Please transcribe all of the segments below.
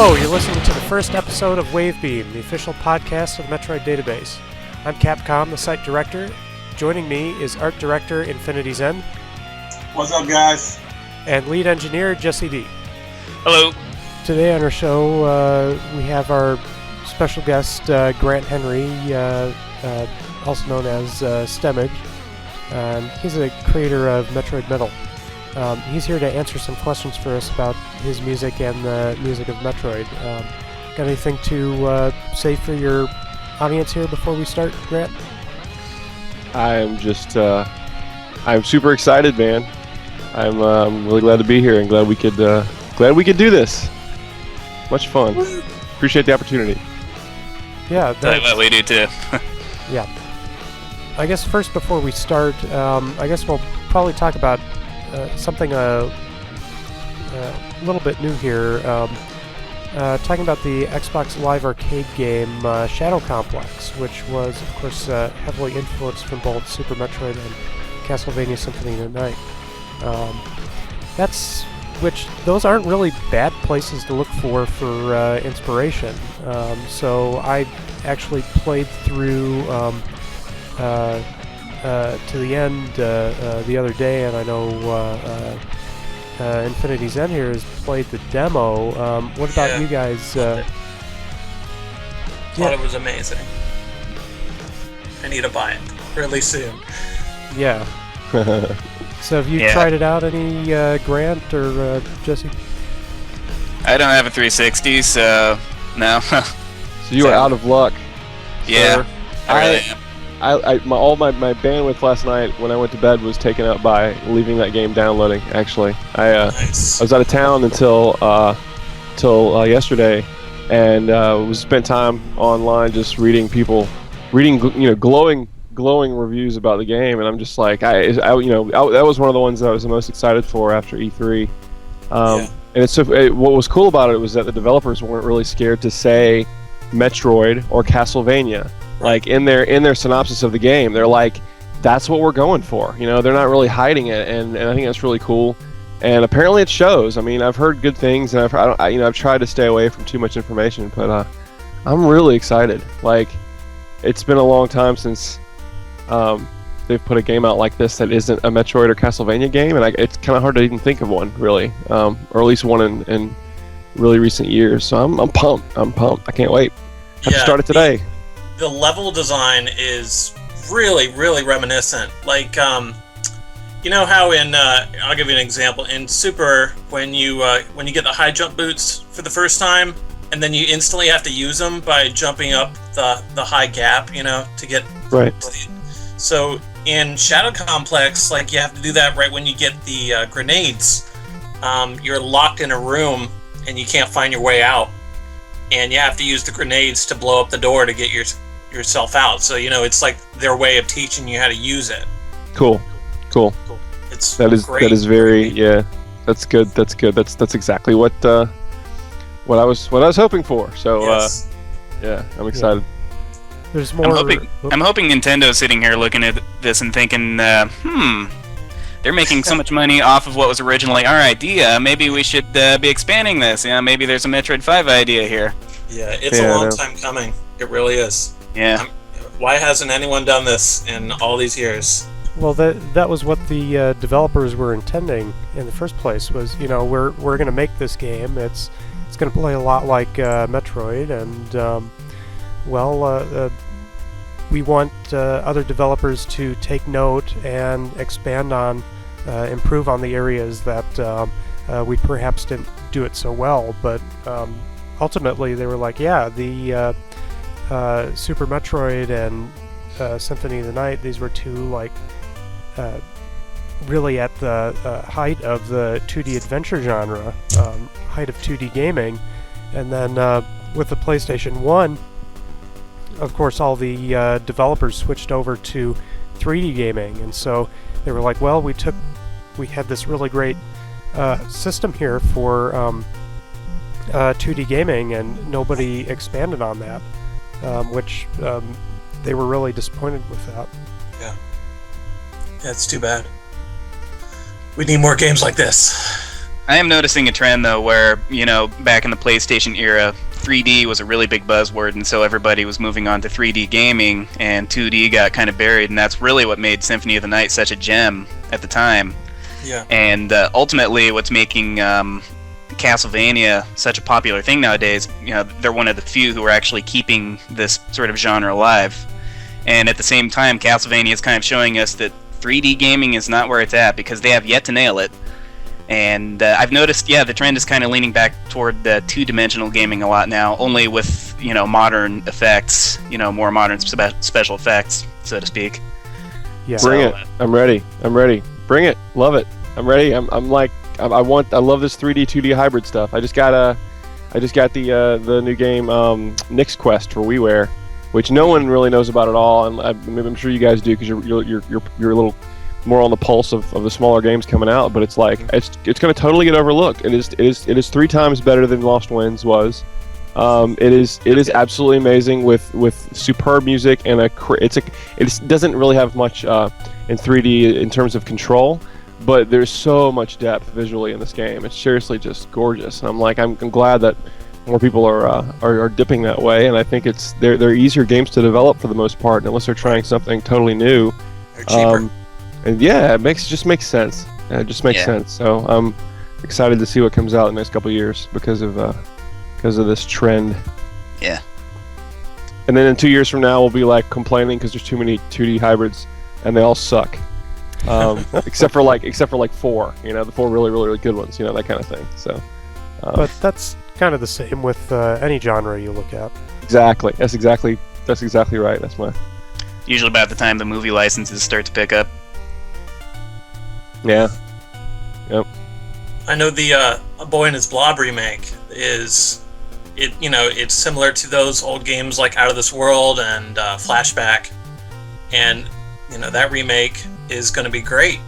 Hello, you're listening to the first episode of Wavebeam, the official podcast of the Metroid database. I'm Capcom, the site director. Joining me is art director Infinity Zen. What's up, guys? And lead engineer Jesse D. Hello. Today on our show, we have our special guest, Grant Henry, also known as Stemage. He's a creator of Metroid Metal. He's here to answer some questions for us about his music and the music of Metroid. Got anything to say for your audience here before we start, Grant? I'm just, I'm super excited, man. I'm really glad to be here and glad we could do this. Much fun. Appreciate the opportunity. Yeah, We do too. Yeah. I guess first, before we start, I guess we'll probably talk about something a little bit new here. Talking about the Xbox Live Arcade game Shadow Complex, which was, of course, heavily influenced from both Super Metroid and Castlevania Symphony of the Night. Those aren't really bad places to look for inspiration. So I actually played through to the end the other day, and I know Infinity Zen here has played the demo. What about you guys? Thought it was amazing. I need to buy it really soon. Yeah. So have you tried it out, any Grant or Jesse? I don't have a 360, so no. So you are out of luck. Yeah, I really am. All my bandwidth last night when I went to bed was taken up by leaving that game downloading. Actually, Nice. I was out of town until yesterday, and was spent time online just reading glowing reviews about the game, and I'm just like, that was one of the ones that I was the most excited for after E3. And what was cool about it was that the developers weren't really scared to say Metroid or Castlevania. Like in their synopsis of the game, they're like, that's what we're going for. They're not really hiding it, and I think that's really cool. And apparently it shows. I mean, I've heard good things, and I've tried to stay away from too much information, but I'm really excited. Like, it's been a long time since they've put a game out like this that isn't a Metroid or Castlevania game, and it's kind of hard to even think of one, really, or at least one in really recent years. So I'm pumped. I can't wait. Have to start it today. The level design is really, really reminiscent. Like, you know how in I'll give you an example. In Super, when you get the high jump boots for the first time, and then you instantly have to use them by jumping up the high gap, to get right. So in Shadow Complex, like, you have to do that right when you get the grenades. You're locked in a room and you can't find your way out, and you have to use the grenades to blow up the door to get yourself out. So it's like their way of teaching you how to use it. Cool. That is very That's good. That's exactly what I was hoping for. So yes. I'm excited. There's more. I'm hoping Nintendo's sitting here looking at this and thinking, they're making so much money off of what was originally our idea. Maybe we should be expanding this. Maybe there's a Metroid 5 idea here. Yeah, it's a long time coming. It really is. Yeah. Why hasn't anyone done this in all these years? Well, that was what the developers were intending in the first place. Was we're going to make this game. It's going to play a lot like Metroid, and we want other developers to take note and expand on, improve on the areas that we perhaps didn't do it so well. But ultimately, they were like, the Super Metroid and Symphony of the Night, these were two really at the height of the 2D adventure genre, height of 2D gaming. And then with the PlayStation 1, of course, all the developers switched over to 3D gaming, and so they were like, well, we had this really great system here for 2D gaming, and nobody expanded on that, which they were really disappointed with that. Yeah, it's too bad. We need more games like this. I am noticing a trend though where, back in the PlayStation era, 3D was a really big buzzword, and so everybody was moving on to 3D gaming, and 2D got kind of buried, and that's really what made Symphony of the Night such a gem at the time. Yeah. And ultimately, what's making Castlevania such a popular thing nowadays, they're one of the few who are actually keeping this sort of genre alive. And at the same time, Castlevania is kind of showing us that 3D gaming is not where it's at, because they have yet to nail it. And I've noticed, the trend is kind of leaning back toward two-dimensional gaming a lot now, only with, modern effects, more modern special effects, so to speak. Yeah. Bring it. I'm ready. Bring it. Love it. I'm ready. I love this 3D 2D hybrid stuff. I just got the new game Nick's Quest for WiiWare, which no one really knows about at all, and I'm sure you guys do, because you're a little more on the pulse of the smaller games coming out. But it's like it's going to totally get overlooked. It is 3 times better than Lost Winds was. It is absolutely amazing with superb music, and it doesn't really have much in 3D in terms of control, but there's so much depth visually in this game. It's seriously just gorgeous. And I'm glad that more people are dipping that way, and I think they're easier games to develop for the most part, unless they're trying something totally new. They're cheaper. And yeah, it just makes sense. It just makes sense. So I'm excited to see what comes out in the next couple of years because of this trend. Yeah. And then in 2 years from now, we'll be like complaining because there's too many 2D hybrids and they all suck. Except for like 4, the 4 really, really, really good ones, that kind of thing. So. But that's kind of the same with any genre you look at. Exactly. That's exactly right. That's my. Usually about the time the movie licenses start to pick up. Yeah. Yep. I know the A Boy and His Blob remake it's similar to those old games like Out of This World and Flashback, and that remake is going to be great.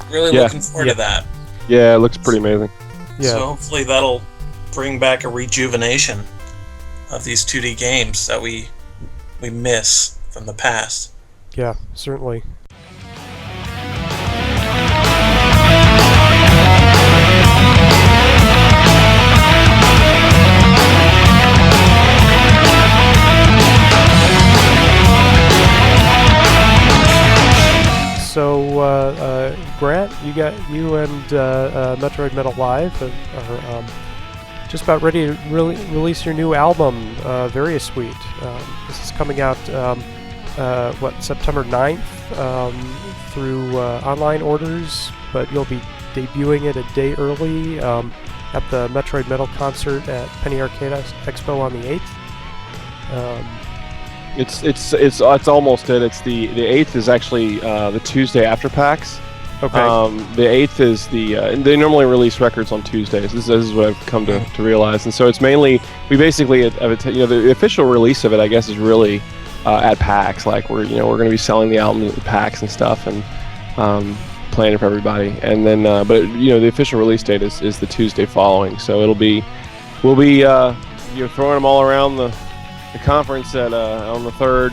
Really looking forward to that. Yeah, it looks pretty amazing. Yeah. So hopefully that'll bring back a rejuvenation of these 2D games that we miss from the past. Yeah, certainly. So, Grant, you and Metroid Metal Live are just about ready to release your new album, Various Sweet. This is coming out, September 9th through online orders, but you'll be debuting it a day early at the Metroid Metal concert at Penny Arcade Expo on the 8th. It's almost it. It's the 8th is actually the Tuesday after PAX. Okay. The 8th is and they normally release records on Tuesdays. This is what I've come to realize, and so it's mainly we basically the official release of it, I guess, is really at PAX. Like we're going to be selling the album at PAX and stuff, and playing it for everybody. And then but the official release date is the Tuesday following. So we'll be throwing them all around the conference at on the 3rd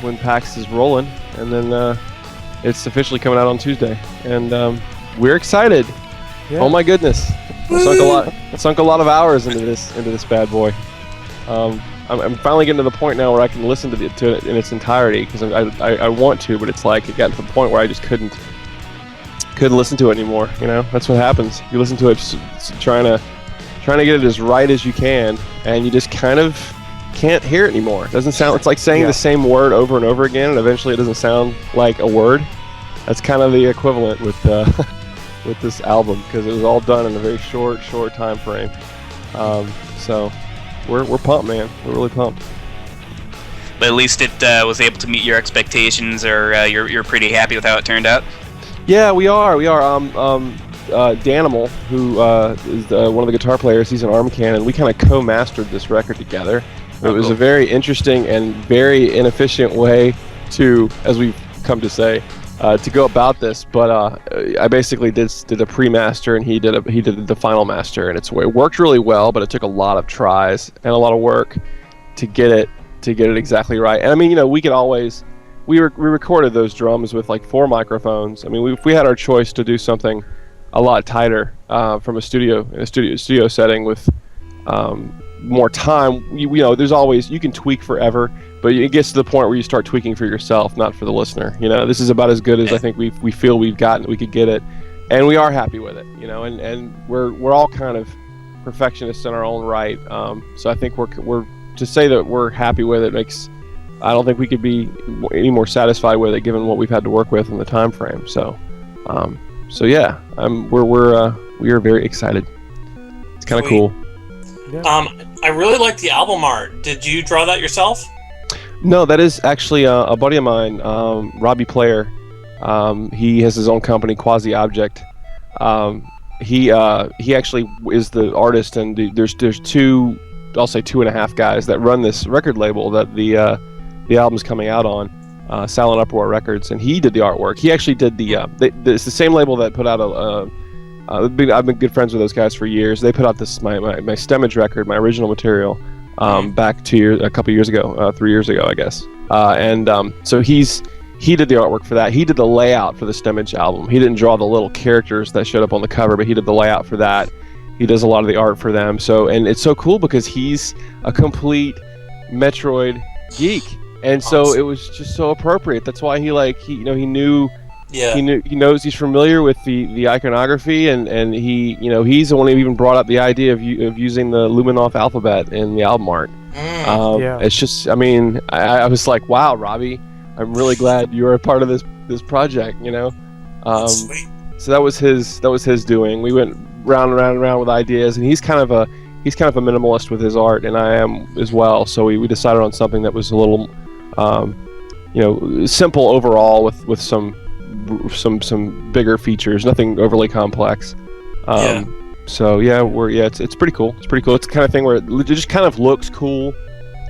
when PAX is rolling, and then it's officially coming out on Tuesday, and we're excited. Yeah. Oh my goodness, I sunk a lot of hours into this bad boy. I'm finally getting to the point now where I can listen to it in its entirety, because I want to, but it's like it got to the point where I just couldn't listen to it anymore. That's what happens. You listen to it trying to get it as right as you can, and you just kind of can't hear it anymore. It doesn't sound. It's like saying the same word over and over again, and eventually it doesn't sound like a word. That's kind of the equivalent with with this album, because it was all done in a very short time frame. So we're pumped, man. We're really pumped. But at least it was able to meet your expectations, or you're pretty happy with how it turned out. Yeah, we are. Danimal, who is one of the guitar players, he's an arm cannon. We kind of co-mastered this record together. It was a very interesting and very inefficient way to, as we've come to say, to go about this. But I basically did a pre-master, and he did the final master, and it worked really well. But it took a lot of tries and a lot of work to get it exactly right. And I mean, we could always we recorded those drums with like 4 microphones. I mean, if we had our choice to do something a lot tighter from a studio setting with more time. You know, there's always, you can tweak forever, but it gets to the point where you start tweaking for yourself, not for the listener. You know, this is about as good as I think we feel we could get it, and we are happy with it. You know, and we're all kind of perfectionists in our own right. So I think we're to say that we're happy with it makes, I don't think we could be any more satisfied with it given what we've had to work with in the time frame. So, yeah, we are very excited. It's kind of cool. Yeah. I really like the album art. Did you draw that yourself? No, that is actually a buddy of mine, Robbie Player. He has his own company, Quasi Object. He actually is the artist, and there's two, I'll say 2.5 guys that run this record label that the album's coming out on, Silent Uproar Records, and he did the artwork. He actually did it's the same label that put out I've been good friends with those guys for years. They put out this my Stemmage record, my original material, back a couple years ago, 3 years ago, I guess. So he did the artwork for that. He did the layout for the Stemmage album. He didn't draw the little characters that showed up on the cover, but he did the layout for that. He does a lot of the art for them. So, and it's so cool because he's a complete Metroid geek, and so it was just so appropriate. That's why he knew. Yeah. He knows, he's familiar with the iconography, and he's the one who even brought up the idea of using the Luminoff alphabet in the album art. Yeah. It's just, I mean, I was like, wow, Robbie, I'm really glad you're a part of this project, you know. Sweet. So that was his doing. We went round and round and round with ideas, and he's kind of a minimalist with his art, and I am as well. So we decided on something that was a little simple overall with some bigger features, nothing overly complex. So yeah, it's pretty cool. It's pretty cool. It's the kind of thing where it just kind of looks cool.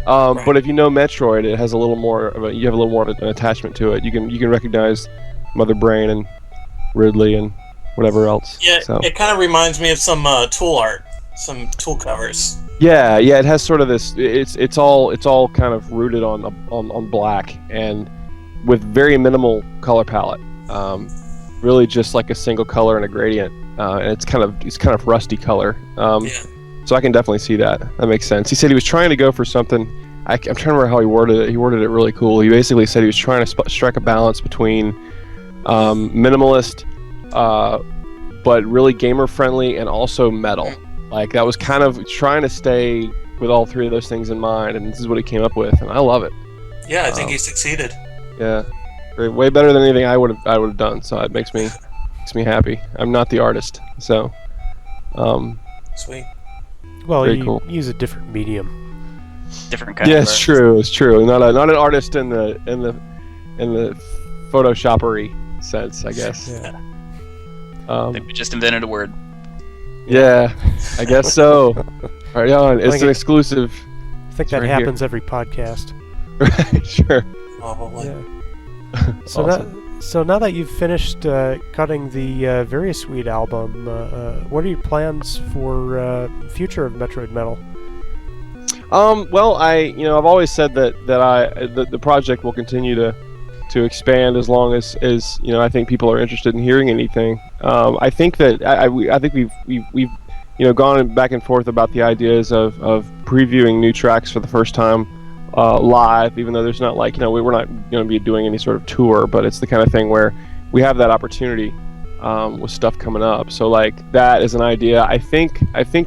Right. But if you know Metroid, it has a little more of you have a little more of an attachment to it. You can recognize Mother Brain and Ridley and whatever else. Yeah, so. It kind of reminds me of some tool art, some tool covers. Yeah, it has sort of this. It's all kind of rooted on black and with very minimal color palette. Really just like a single color and a gradient, and it's kind of rusty color. So I can definitely see that. That makes sense. He said he was trying to go for something. I'm trying to remember how he worded it. He worded it really cool. He basically said he was trying to strike a balance between minimalist, but really gamer friendly, and also metal. Like that was kind of trying to stay with all three of those things in mind, and this is what he came up with, and I love it. Yeah, I think he succeeded. Yeah, way better than anything I would have done. So it makes me happy. I'm not the artist, so. Sweet. Well, very you cool. use a different medium. Different kind Yeah, of it's true. It's true. Not an artist in the photoshoppery sense, I guess. Yeah. I think we just invented a word. Yeah, I guess so. Right on. It's an exclusive. I think that right happens every podcast. Right. Sure. Probably. Yeah. So Awesome. So now that you've finished cutting the Very Sweet album, what are your plans for future of Metroid Metal? Well, I've always said that the project will continue to expand as long as I think people are interested in hearing anything. I think that I think we've gone back and forth about the ideas of previewing new tracks for the first time live, even though there's not we're not going to be doing any sort of tour, but it's the kind of thing where we have that opportunity with stuff coming up. So like that is an idea. I think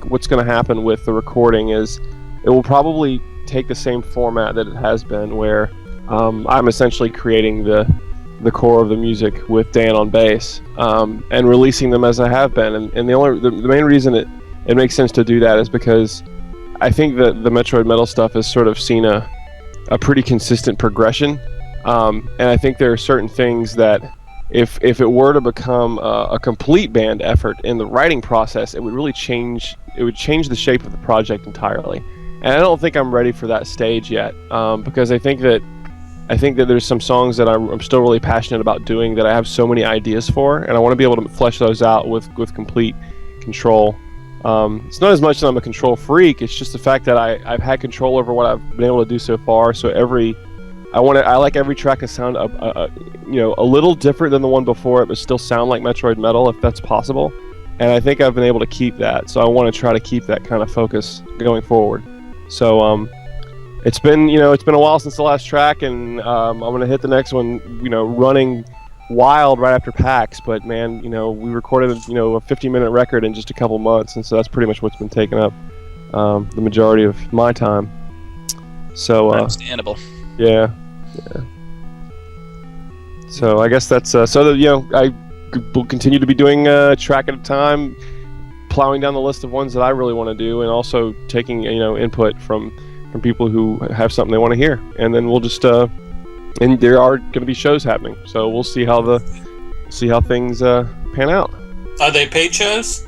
what's going to happen with the recording is it will probably take the same format that it has been, where I'm essentially creating the core of the music with Dan on bass, and releasing them as I have been. And the main reason it makes sense to do that is because I think that the Metroid Metal stuff has sort of seen a pretty consistent progression, and I think there are certain things that if it were to become a complete band effort in the writing process, it would really change the shape of the project entirely. And I don't think I'm ready for that stage yet, because I think that there's some songs that I'm still really passionate about doing, that I have so many ideas for, and I want to be able to flesh those out with complete control. It's not as much that I'm a control freak, it's just the fact that I've had control over what I've been able to do so far, so every I like every track to sound a little different than the one before it, but still sound like Metroid Metal if that's possible. And I think I've been able to keep that. So I want to try to keep that kind of focus going forward. So it's been a while since the last track, and I'm gonna hit the next one, running wild right after PAX. But man, we recorded a 50-minute record in just a couple months, and so that's pretty much what's been taking up the majority of my time. So understandable. Yeah. So I guess that's I will continue to be doing a track at a time, plowing down the list of ones that I really want to do, and also taking input from people who have something they want to hear, and then we'll just and there are going to be shows happening, so we'll see how things pan out. Are they paid shows?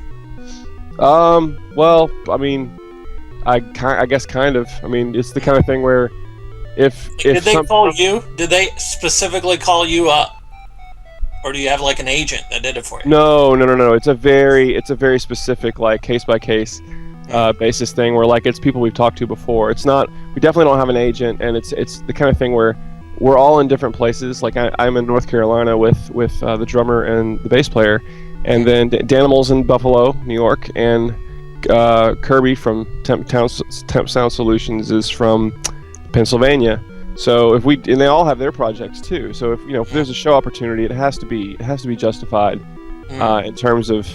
Well, I mean, I guess kind of. I mean, it's the kind of thing where did they call you? Did they specifically call you up, or do you have like an agent that did it for you? No. It's a very specific, like, case by case basis thing where, like, it's people we've talked to before. It's not. We definitely don't have an agent, and it's the kind of thing where we're all in different places. Like I'm in North Carolina with the drummer and the bass player, and then Danimal's in Buffalo, New York, and Kirby from Temp Sound Solutions is from Pennsylvania. So and they all have their projects too. So if there's a show opportunity, it has to be justified in terms of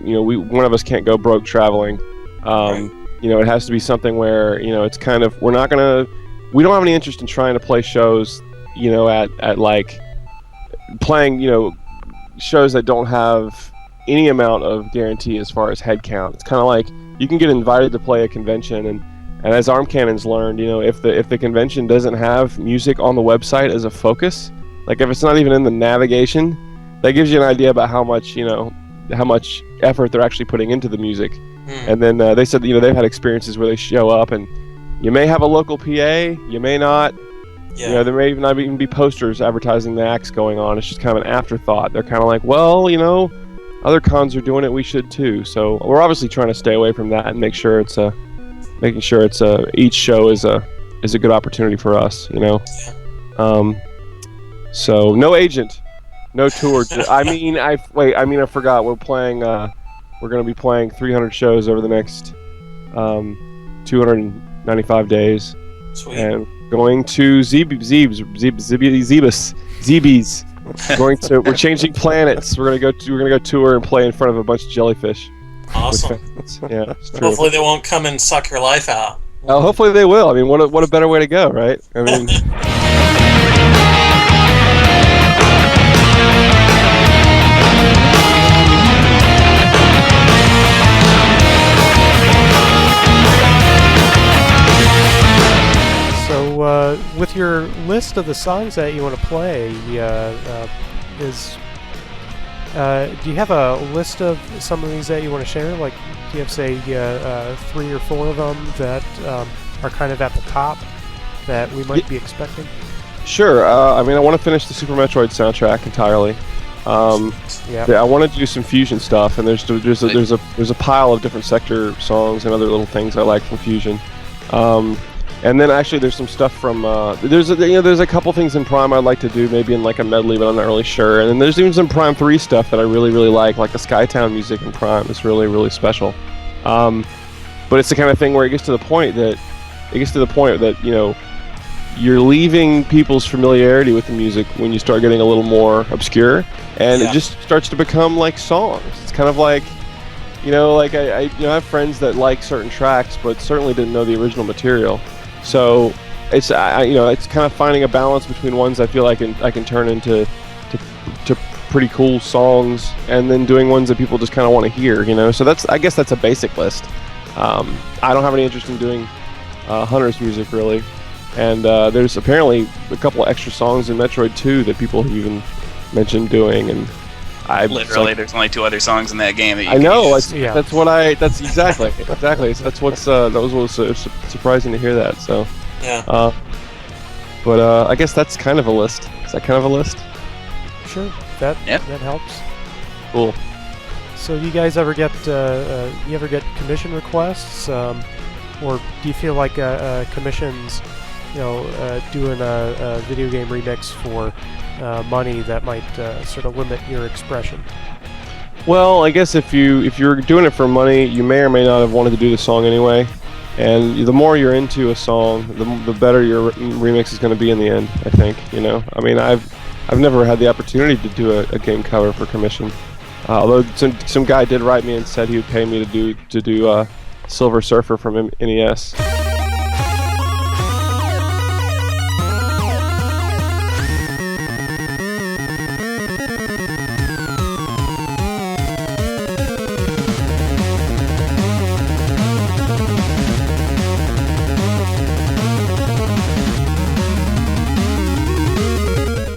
one of us can't go broke traveling. Right. It has to be something where it's kind of we don't have any interest in trying to play shows at like playing shows that don't have any amount of guarantee as far as head count. It's kind of like you can get invited to play a convention, and as Arm Cannon's learned, if the convention doesn't have music on the website as a focus, like if it's not even in the navigation, that gives you an idea about how much effort they're actually putting into the music. And then they said they've had experiences where they show up and you may have a local PA, you may not. Yeah. There may not even be posters advertising the acts going on. It's just kind of an afterthought. They're kind of like, well, other cons are doing it, we should too. So we're obviously trying to stay away from that and make sure each show is a good opportunity for us. So no agent, no tour. I forgot. We're playing. We're going to be playing 300 shows over the next 295 days. Sweet. And going to Zebes. We're changing planets. We're gonna go tour and play in front of a bunch of jellyfish. Awesome. Yeah, it's true. Hopefully they won't come and suck your life out. Oh, hopefully they will. I mean, what a better way to go, right? I mean. With your list of the songs that you want to play, do you have a list of some of these that you want to share? Like, do you have, say, 3 or 4 of them that are kind of at the top that we might be expecting? Sure. I want to finish the Super Metroid soundtrack entirely. I want to do some Fusion stuff, and there's a pile of different Sector songs and other little things I like from Fusion. And then actually there's some stuff from there's a couple things in Prime I'd like to do, maybe in like a medley, but I'm not really sure. And then there's even some Prime 3 stuff that I really like the Skytown music in Prime is really, really special. But it's the kind of thing where it gets to the point that you're leaving people's familiarity with the music when you start getting a little more obscure, and it just starts to become like songs. It's kind of like I have friends that like certain tracks but certainly didn't know the original material. So it's kind of finding a balance between ones I feel I can turn into pretty cool songs, and then doing ones that people just kind of want to hear. So I guess that's a basic list. I don't have any interest in doing Hunter's music really, and there's apparently a couple extra songs in Metroid 2 that people have even mentioned doing, and there's only 2 other songs in that game that you I know. use. That's exactly. So that's what's that was surprising to hear that. So yeah. But I guess that's kind of a list. Is that kind of a list? Sure. That helps. Cool. So you guys ever get commission requests, or do you feel like commissions doing a video game remix for money that might sort of limit your expression? Well, I guess if you're doing it for money, you may or may not have wanted to do the song anyway. And the more you're into a song, the better your remix is going to be in the end, I think. I mean, I've never had the opportunity to do a game cover for commission. Although some guy did write me and said he would pay me to do Silver Surfer from NES.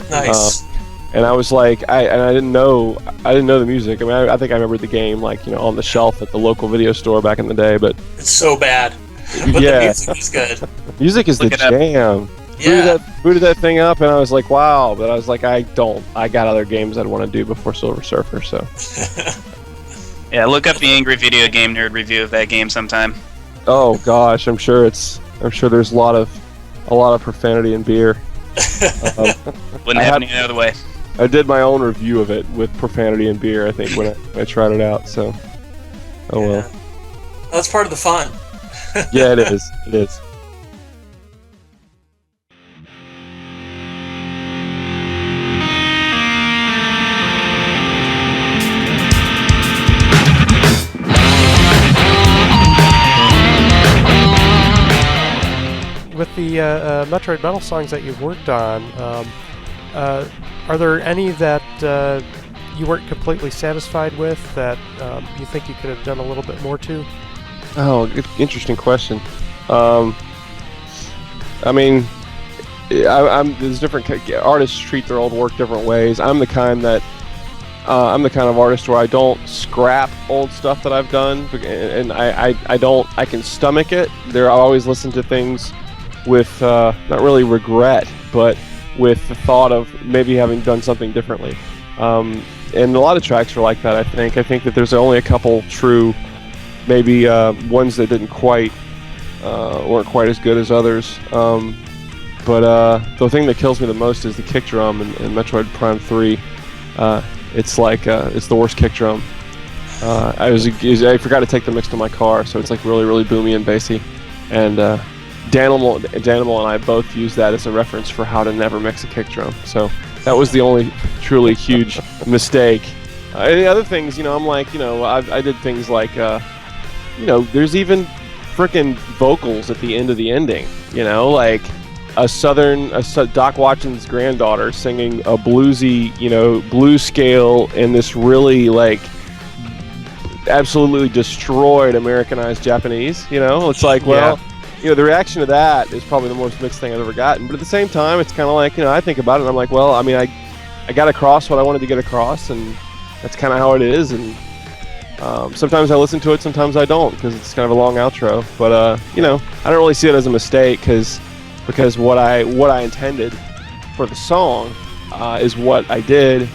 Nice. And I was like, I didn't know the music. I mean, I think I remembered the game on the shelf at the local video store back in the day. But It's so bad. But yeah, the music is good. music is the jam. Yeah. Booted that thing up, and I was like, wow. But I was like, I got other games I'd want to do before Silver Surfer. So Yeah, look up the Angry Video Game Nerd review of that game sometime. oh gosh, I'm sure there's a lot of profanity and beer. Wouldn't have any other way. I did my own review of it with profanity and beer, I think, when I tried it out, so... Oh Yeah. well. That's part of the fun. Yeah, it is. It is. With the Metroid Metal songs that you've worked on, are there any that you weren't completely satisfied with that you think you could have done a little bit more to? Oh, interesting question. I mean, there's different artists treat their old work different ways. I'm the kind of artist where I don't scrap old stuff that I've done, and I can stomach it. I always listen to things with not really regret, but with the thought of maybe having done something differently. And a lot of tracks are like that. I think that there's only a couple true, maybe ones that weren't quite as good as others. But the thing that kills me the most is the kick drum in Metroid Prime 3. It's the worst kick drum. I forgot to take the mix to my car, so it's like really, really boomy and bassy. And Danimal and I both use that as a reference for how to never mix a kick drum. So that was the only truly huge mistake. The other things, I'm like, I did things like, there's even frickin' vocals at the end of the ending. Like Doc Watson's granddaughter singing a bluesy, blues scale in this really absolutely destroyed Americanized Japanese. It's like, well. Yeah. The reaction to that is probably the most mixed thing I've ever gotten. But at the same time, it's kind of like, I think about it and I'm like, well, I mean, I got across what I wanted to get across, and that's kind of how it is. And sometimes I listen to it, sometimes I don't, because it's kind of a long outro. But I don't really see it as a mistake because what I intended for the song is what I did.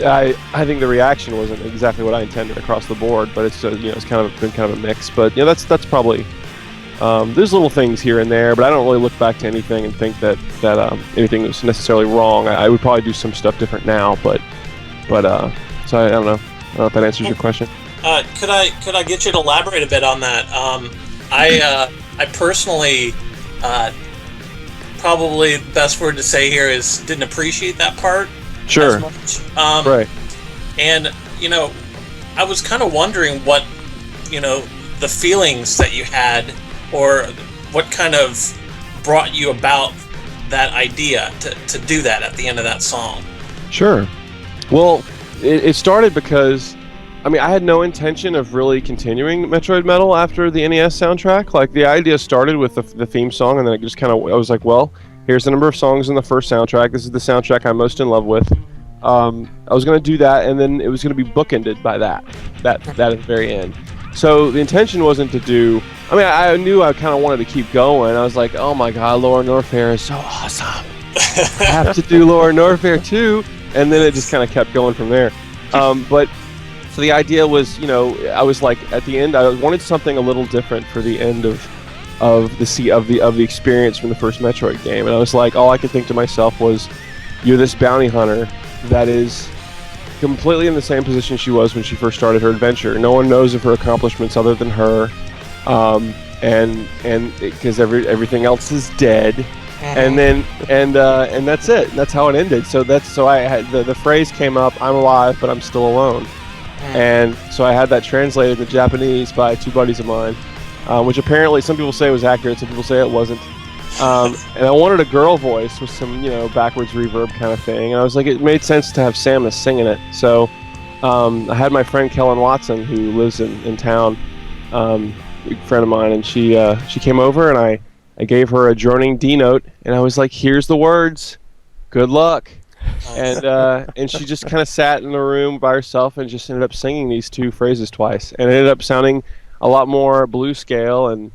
I think the reaction wasn't exactly what I intended across the board, but it's it's been kind of a mix. But that's probably. There's little things here and there, but I don't really look back to anything and think that anything was necessarily wrong. I would probably do some stuff different now, but so I don't know. I don't know if that answers your question. Could I get you to elaborate a bit on that? I personally, probably the best word to say here is didn't appreciate that part Sure. as much. Right. And I was kind of wondering what the feelings that you had, or what kind of brought you about that idea to do that at the end of that song. Sure. Well, it started because, I had no intention of really continuing Metroid Metal after the NES soundtrack. Like, the idea started with the theme song, and then it just I was like, well, here's the number of songs in the first soundtrack. This is the soundtrack I'm most in love with. I was going to do that, and then it was going to be bookended by that at the very end. So the intention wasn't to do... I knew I kind of wanted to keep going. I was like, oh my god, Laura Norfair is so awesome. I have to do Laura Norfair too. And then it just kind of kept going from there. But so the idea was, I was like, at the end, I wanted something a little different for the end of of the experience from the first Metroid game. And I was like, all I could think to myself was, you're this bounty hunter that is completely in the same position she was when she first started her adventure. No one knows of her accomplishments other than her, and because everything else is dead. And then and that's it. That's how it ended. So I had the phrase came up, "I'm alive, but I'm still alone," and so I had that translated into Japanese by two buddies of mine, which apparently some people say was accurate, some people say it wasn't. And I wanted a girl voice with some backwards reverb kind of thing, and I was like, it made sense to have Samus singing it. So I had my friend Kellen Watson, who lives in town, a friend of mine, and she came over, and I gave her a droning D note, and I was like, "Here's the words. Good luck." And she just kind of sat in the room by herself and just ended up singing these two phrases twice, and it ended up sounding a lot more blues scale and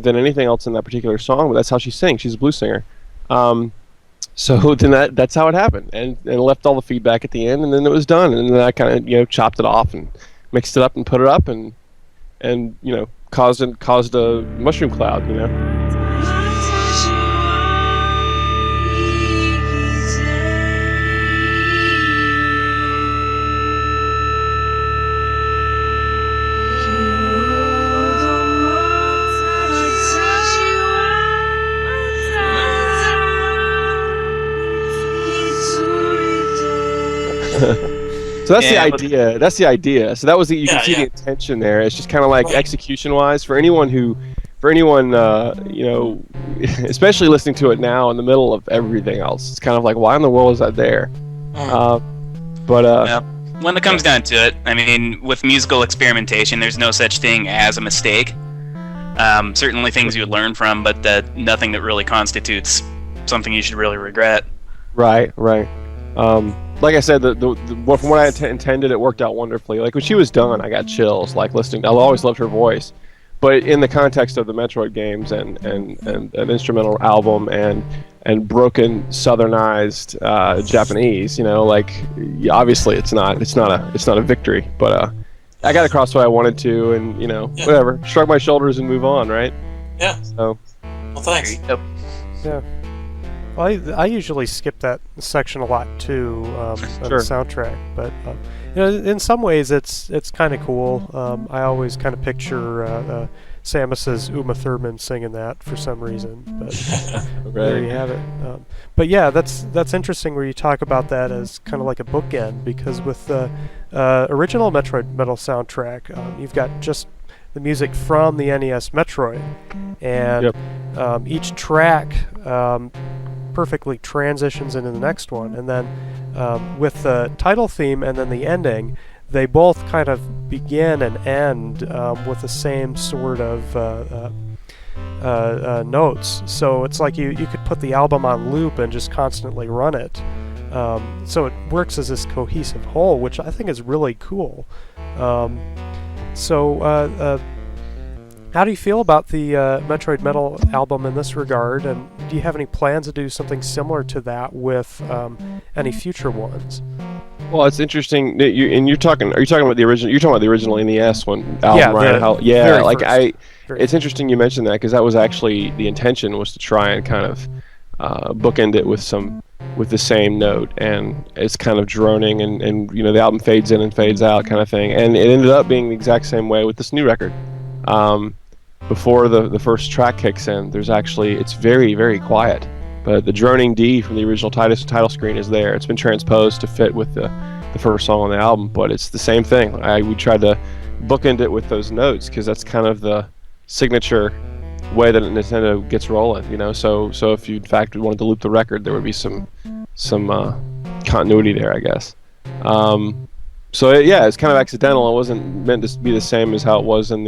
than anything else in that particular song. But that's how she sings. She's a blues singer. So then that's how it happened, and left all the feedback at the end, and then it was done, and then I kind of chopped it off and mixed it up and put it up, and caused a mushroom cloud. So that's the idea. That's the idea. So that was you can see the intention there. It's just kind of like execution-wise for anyone, especially listening to it now in the middle of everything else. It's kind of like, why in the world is that there? When it comes down to it, I mean, with musical experimentation, there's no such thing as a mistake. Certainly things you would learn from, but nothing that really constitutes something you should really regret. Right. Like I said, from what I intended, it worked out wonderfully. Like when she was done, I got chills. Like listening, I always loved her voice, but in the context of the Metroid games and an instrumental album and broken Southernized Japanese, obviously it's not a victory, but I got across what I wanted to, and whatever, shrug my shoulders and move on, right? Yeah. So, well, thanks. Yep. Yeah. Well, I usually skip that section a lot too on the soundtrack, but in some ways it's kind of cool. I always kind of picture Samus's Uma Thurman singing that for some reason, but there you have it. But yeah, that's interesting where you talk about that as kind of like a bookend, because with the original Metroid Metal soundtrack, you've got just the music from the NES Metroid, and each track perfectly transitions into the next one, and then with the title theme and then the ending, they both kind of begin and end with the same sort of notes. So it's like you could put the album on loop and just constantly run it. So it works as this cohesive whole, which I think is really cool. How do you feel about the Metroid Metal album in this regard, and do you have any plans to do something similar to that with any future ones? Well, it's interesting that you're talking about the original. You're talking about the original NES album, right? It's interesting you mentioned that, because that was actually the intention, was to try and kind of bookend it with the same note, and it's kind of droning, and the album fades in and fades out kind of thing, and it ended up being the exact same way with this new record. Before the first track kicks in, it's very, very quiet, but the droning D from the original title screen is there. It's been transposed to fit with the first song on the album, but it's the same thing. We tried to bookend it with those notes, because that's kind of the signature way that Nintendo gets rolling, so if you in fact wanted to loop the record, there would be some continuity there, I guess. It's kind of accidental. It wasn't meant to be the same as how it was in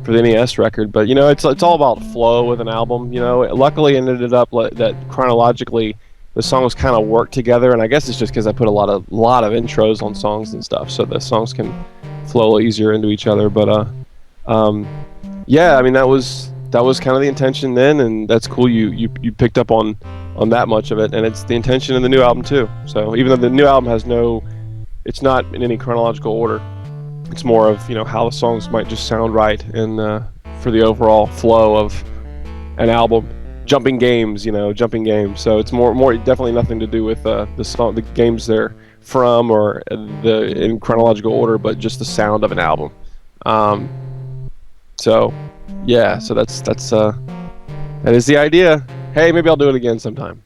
for the NES record, but it's all about flow with an album. Luckily it ended up that chronologically the songs kind of work together, and I guess it's just because I put a lot of intros on songs and stuff, so the songs can flow easier into each other. But that was kind of the intention then, and that's cool. You picked up on that much of it, and it's the intention in the new album too. So even though the new album has it's not in any chronological order. It's more of how the songs might just sound right in for the overall flow of an album. Jumping games. So it's more definitely nothing to do with the games they're from or in chronological order, but just the sound of an album. So that is the idea. Hey, maybe I'll do it again sometime.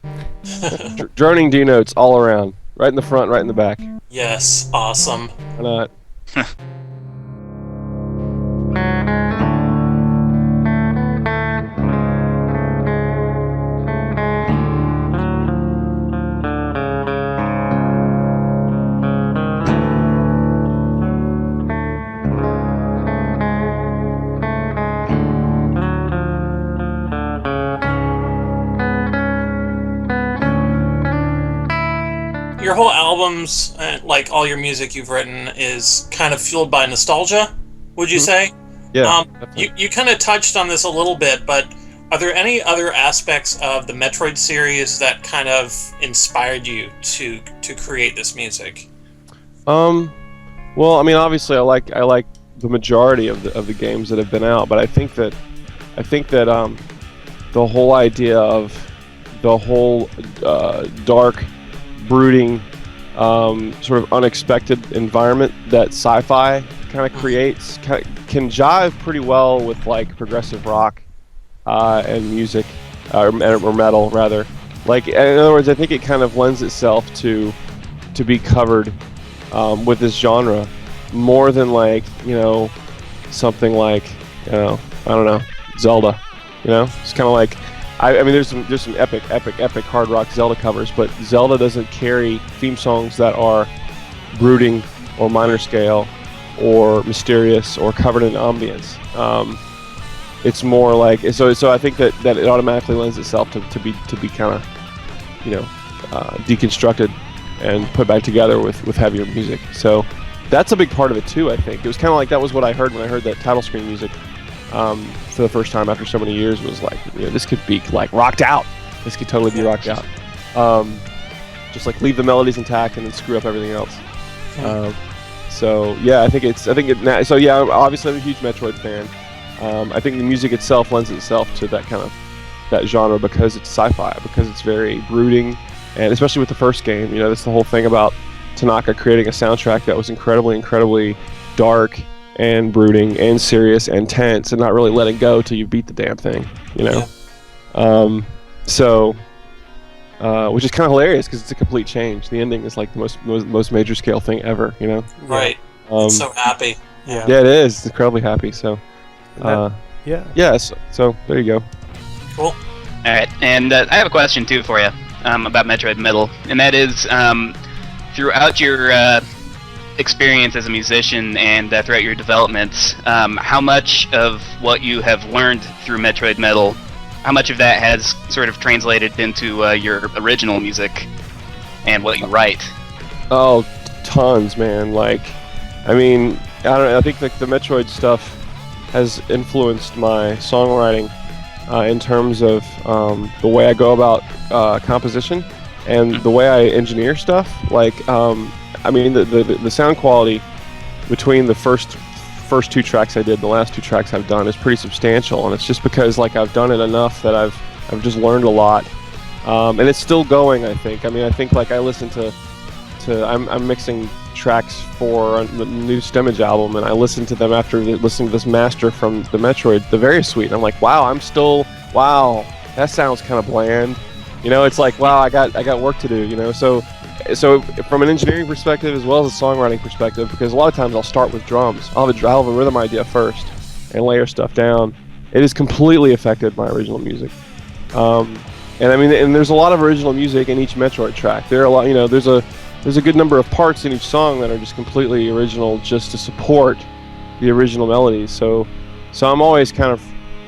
Droning D notes all around, right in the front, right in the back. Yes, awesome. Why not? Your whole albums, like all your music you've written, is kind of fueled by nostalgia, would you say? Yeah. You kind of touched on this a little bit, but are there any other aspects of the Metroid series that kind of inspired you to create this music? Well, I mean, obviously, I like the majority of the games that have been out, but I think that the whole idea of the whole dark, brooding, sort of unexpected environment that sci-fi kind of creates can jive pretty well with like progressive rock and music or metal rather. Like, in other words, I think it kind of lends itself to be covered with this genre more than like something like I don't know, Zelda. It's kind of like I mean there's some epic hard rock Zelda covers, but Zelda doesn't carry theme songs that are brooding or minor scale or mysterious or covered in ambience. It's more like so I think that it automatically lends itself to be kind of deconstructed and put back together with heavier music. So that's a big part of it too. I think it was kind of like that was what I heard when I heard that title screen music for the first time after so many years. Was like, this could be like rocked out. This could totally be rocked out. Just like leave the melodies intact and then screw up everything else. So yeah, so yeah, obviously I'm a huge Metroid fan. I think the music itself lends itself to that genre because it's sci-fi, because it's very brooding, and especially with the first game, that's the whole thing about Tanaka creating a soundtrack that was incredibly dark and brooding and serious and tense and not really letting go till you beat the damn thing, So which is kind of hilarious because it's a complete change. The ending is like the most major scale thing ever, Right. It's so happy. Yeah. Yeah, it is. It's incredibly happy. So, so there you go. Cool. All right, and I have a question too for you about Metroid Metal, and that is throughout your experience as a musician and throughout your developments, how much of what you have learned through Metroid Metal, how much of that has sort of translated into your original music and what you write? Oh, tons, man. Like, I mean, I don't know. I think like the Metroid stuff has influenced my songwriting in terms of the way I go about composition and the way I engineer stuff. Like, I mean, the sound quality between the first two tracks I did and the last two tracks I've done is pretty substantial, and it's just because like I've done it enough that I've just learned a lot, and it's still going. I think. I mean, I think like I listen to I'm mixing tracks for the new Stemage album, and I listened to them after listening to this master from the Metroid, the Various Suite, and I'm like, wow, that sounds kind of bland. It's like, wow, I got work to do. So from an engineering perspective as well as a songwriting perspective, because a lot of times I'll start with drums. I'll have a rhythm idea first and layer stuff down. It has completely affected my original music. And I mean, and there's a lot of original music in each Metroid track. There are a lot, there's a good number of parts in each song that are just completely original, just to support the original melodies. So I'm always kind of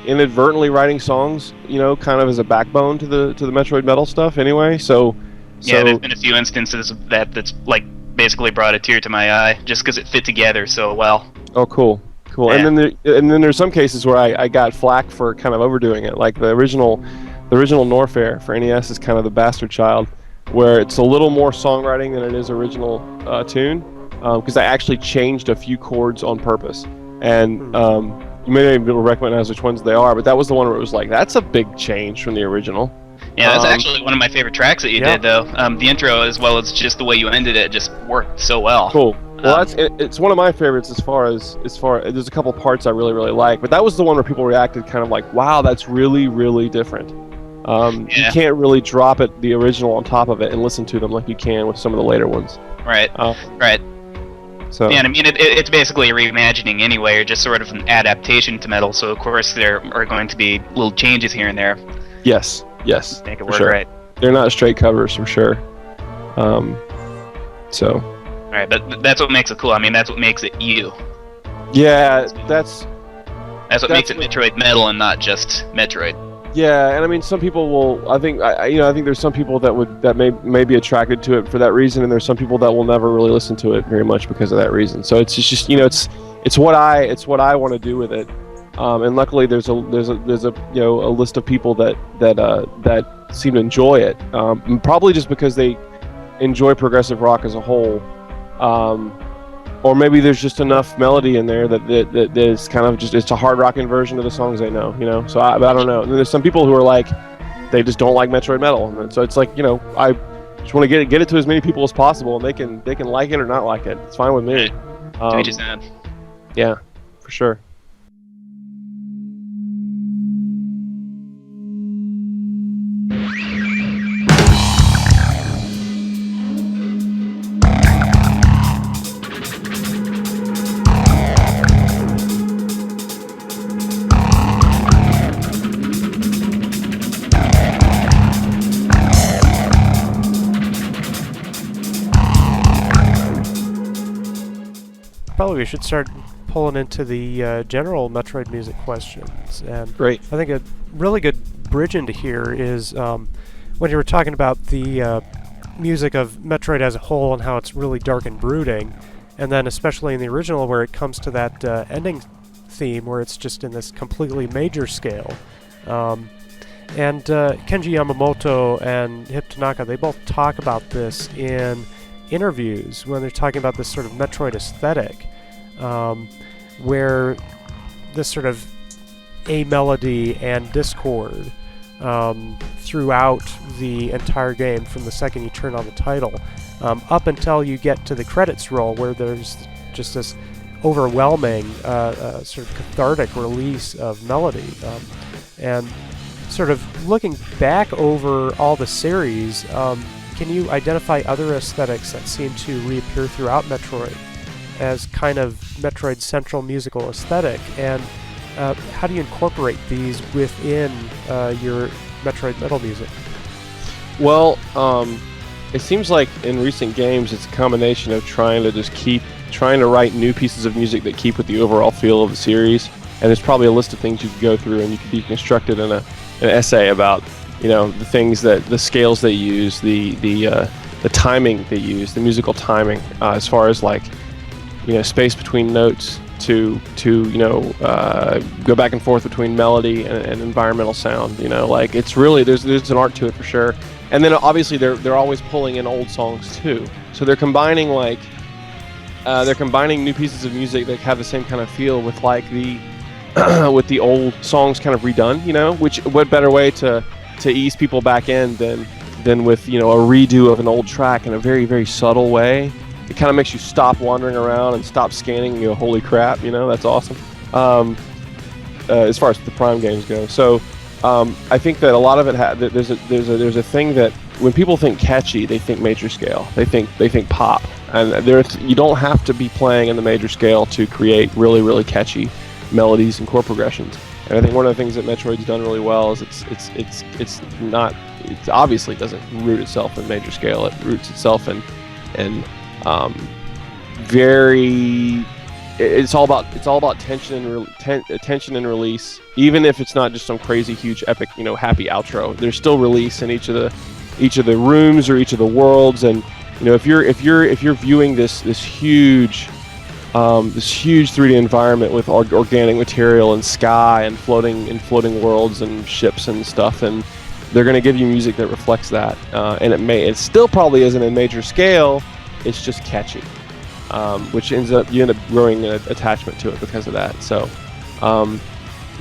inadvertently writing songs, kind of as a backbone to the Metroid Metal stuff. Anyway, so yeah, there's been a few instances of that's like basically brought a tear to my eye just because it fit together so well. Oh, cool. Yeah. And then there's some cases where I got flack for kind of overdoing it, like the original Norfair for NES is kind of the bastard child, where it's a little more songwriting than it is original tune, because I actually changed a few chords on purpose, and you may not even be able to recognize which ones they are, but that was the one where it was like, that's a big change from the original. Yeah, that's actually one of my favorite tracks that you did, though. The intro, as well as just the way you ended it, just worked so well. Cool. Well, it's one of my favorites as far as there's a couple parts I really, really like, but that was the one where people reacted kind of like, wow, that's really, really different. You can't really drop the original on top of it and listen to them like you can with some of the later ones. Right. Right. So. Yeah, and I mean, it's basically a reimagining anyway, or just sort of an adaptation to metal. So of course there are going to be little changes here and there. Yes. Make it work right. They're not straight covers for sure. So. All right, but that's what makes it cool. I mean, that's what makes it you. Yeah, that's what makes it Metroid Metal and not just Metroid. Yeah, and I mean, some people will. I think there's some people that may be attracted to it for that reason, and there's some people that will never really listen to it very much because of that reason. So it's just it's what I want to do with it, and luckily there's a list of people that seem to enjoy it, probably just because they enjoy progressive rock as a whole. Or maybe there's just enough melody in there that is kind of just, it's a hard rocking version of the songs they know, So I don't know. And there's some people who are like, they just don't like Metroid Metal, and so it's like, I just want to get it to as many people as possible, and they can like it or not like it. It's fine with me. Yeah, for sure. Probably we should start pulling into the general Metroid music questions. And great. I think a really good bridge into here is when you were talking about the music of Metroid as a whole and how it's really dark and brooding, and then especially in the original where it comes to that ending theme where it's just in this completely major scale. And Kenji Yamamoto and Hip Tanaka, they both talk about this in interviews when they're talking about this sort of Metroid aesthetic, where this sort of melody and discord throughout the entire game from the second you turn on the title up until you get to the credits roll, where there's just this overwhelming sort of cathartic release of melody, and sort of looking back over all the series, can you identify other aesthetics that seem to reappear throughout Metroid as kind of Metroid's central musical aesthetic, and how do you incorporate these within your Metroid Metal music? Well, it seems like in recent games it's a combination of trying to write new pieces of music that keep with the overall feel of the series, and there's probably a list of things you could go through and you could deconstruct it in an essay about the things the scales they use, the timing they use, the musical timing, as far as like space between notes to go back and forth between melody and environmental sound. Like it's really there's an art to it for sure. And then obviously they're always pulling in old songs too. So they're combining new pieces of music that have the same kind of feel with like the with the old songs kind of redone. Which what better way to ease people back in than with a redo of an old track in a very, very subtle way. It kind of makes you stop wandering around and stop scanning. Holy crap! That's awesome. As far as the Prime games go, so I think that a lot of it there's a thing that when people think catchy, they think major scale. They think pop, and you don't have to be playing in the major scale to create really, really catchy melodies and chord progressions. And I think one of the things that Metroid's done really well is it obviously doesn't root itself in major scale. It roots itself in it's all about tension and release. Even if it's not just some crazy huge epic happy outro, there's still release in each of the rooms or each of the worlds. And if you're viewing this huge 3D environment with organic material and sky and floating worlds and ships and stuff, and they're going to give you music that reflects that. And it still probably isn't in major scale. It's just catchy, which you end up growing an attachment to it because of that. So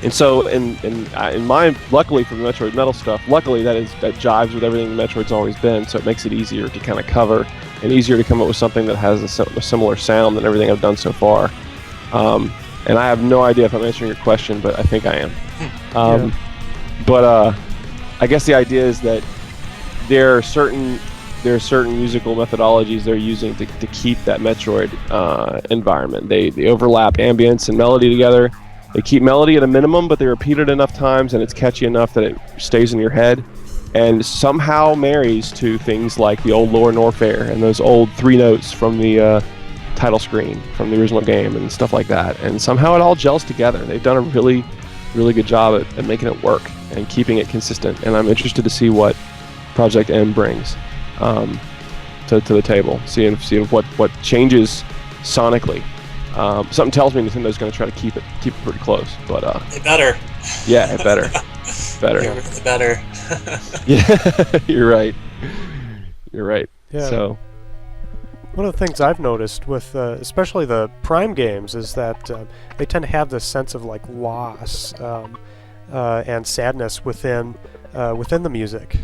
And so, in my, luckily for the Metroid Metal stuff, luckily that jives with everything Metroid's always been, so it makes it easier to kind of cover and easier to come up with something that has a similar sound than everything I've done so far. And I have no idea if I'm answering your question, but I think I am. But I guess the idea is that there are certain musical methodologies they're using to keep that Metroid environment. They overlap ambience and melody together. They keep melody at a minimum, but they repeat it enough times and it's catchy enough that it stays in your head and somehow marries to things like the old Lore Norfair and those old 3 notes from the title screen from the original game and stuff like that. And somehow it all gels together. They've done a really, really good job at making it work and keeping it consistent. And I'm interested to see what Project M brings to the table. Seeing what changes sonically. Something tells me Nintendo's going to try to keep it pretty close, but it better. Yeah, it better. It better. Yeah, you're right. Yeah. So one of the things I've noticed with especially the Prime games is that they tend to have this sense of like loss and sadness within the music.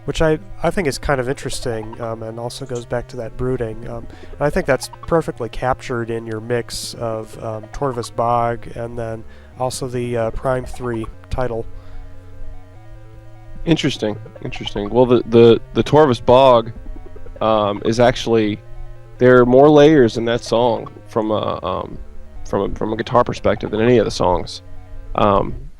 Which I think is kind of interesting and also goes back to that brooding. And I think that's perfectly captured in your mix of Torvus Bog and then also the Prime 3 title. Interesting. Well, the Torvus Bog is actually, there are more layers in that song from a guitar perspective than any of the songs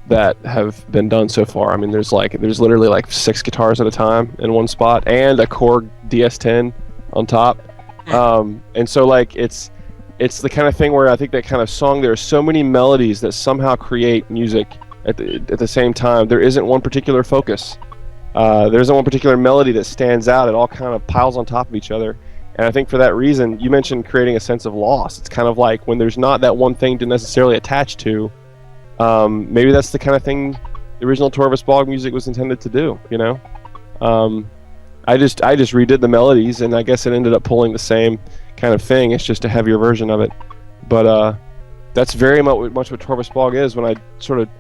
that have been done so far. I mean, there's literally like 6 guitars at a time in one spot and a Korg DS10 on top. And so like it's the kind of thing where I think that kind of song, there are so many melodies that somehow create music at the same time. There isn't one particular focus. There isn't one particular melody that stands out. It all kind of piles on top of each other. And I think for that reason, you mentioned creating a sense of loss. It's kind of like when there's not that one thing to necessarily attach to. Maybe that's the kind of thing the original Torvus Bog music was intended to do, you know? I just redid the melodies, and I guess it ended up pulling the same kind of thing. It's just a heavier version of it. But that's very much what Torvus Bog is. When I sort of,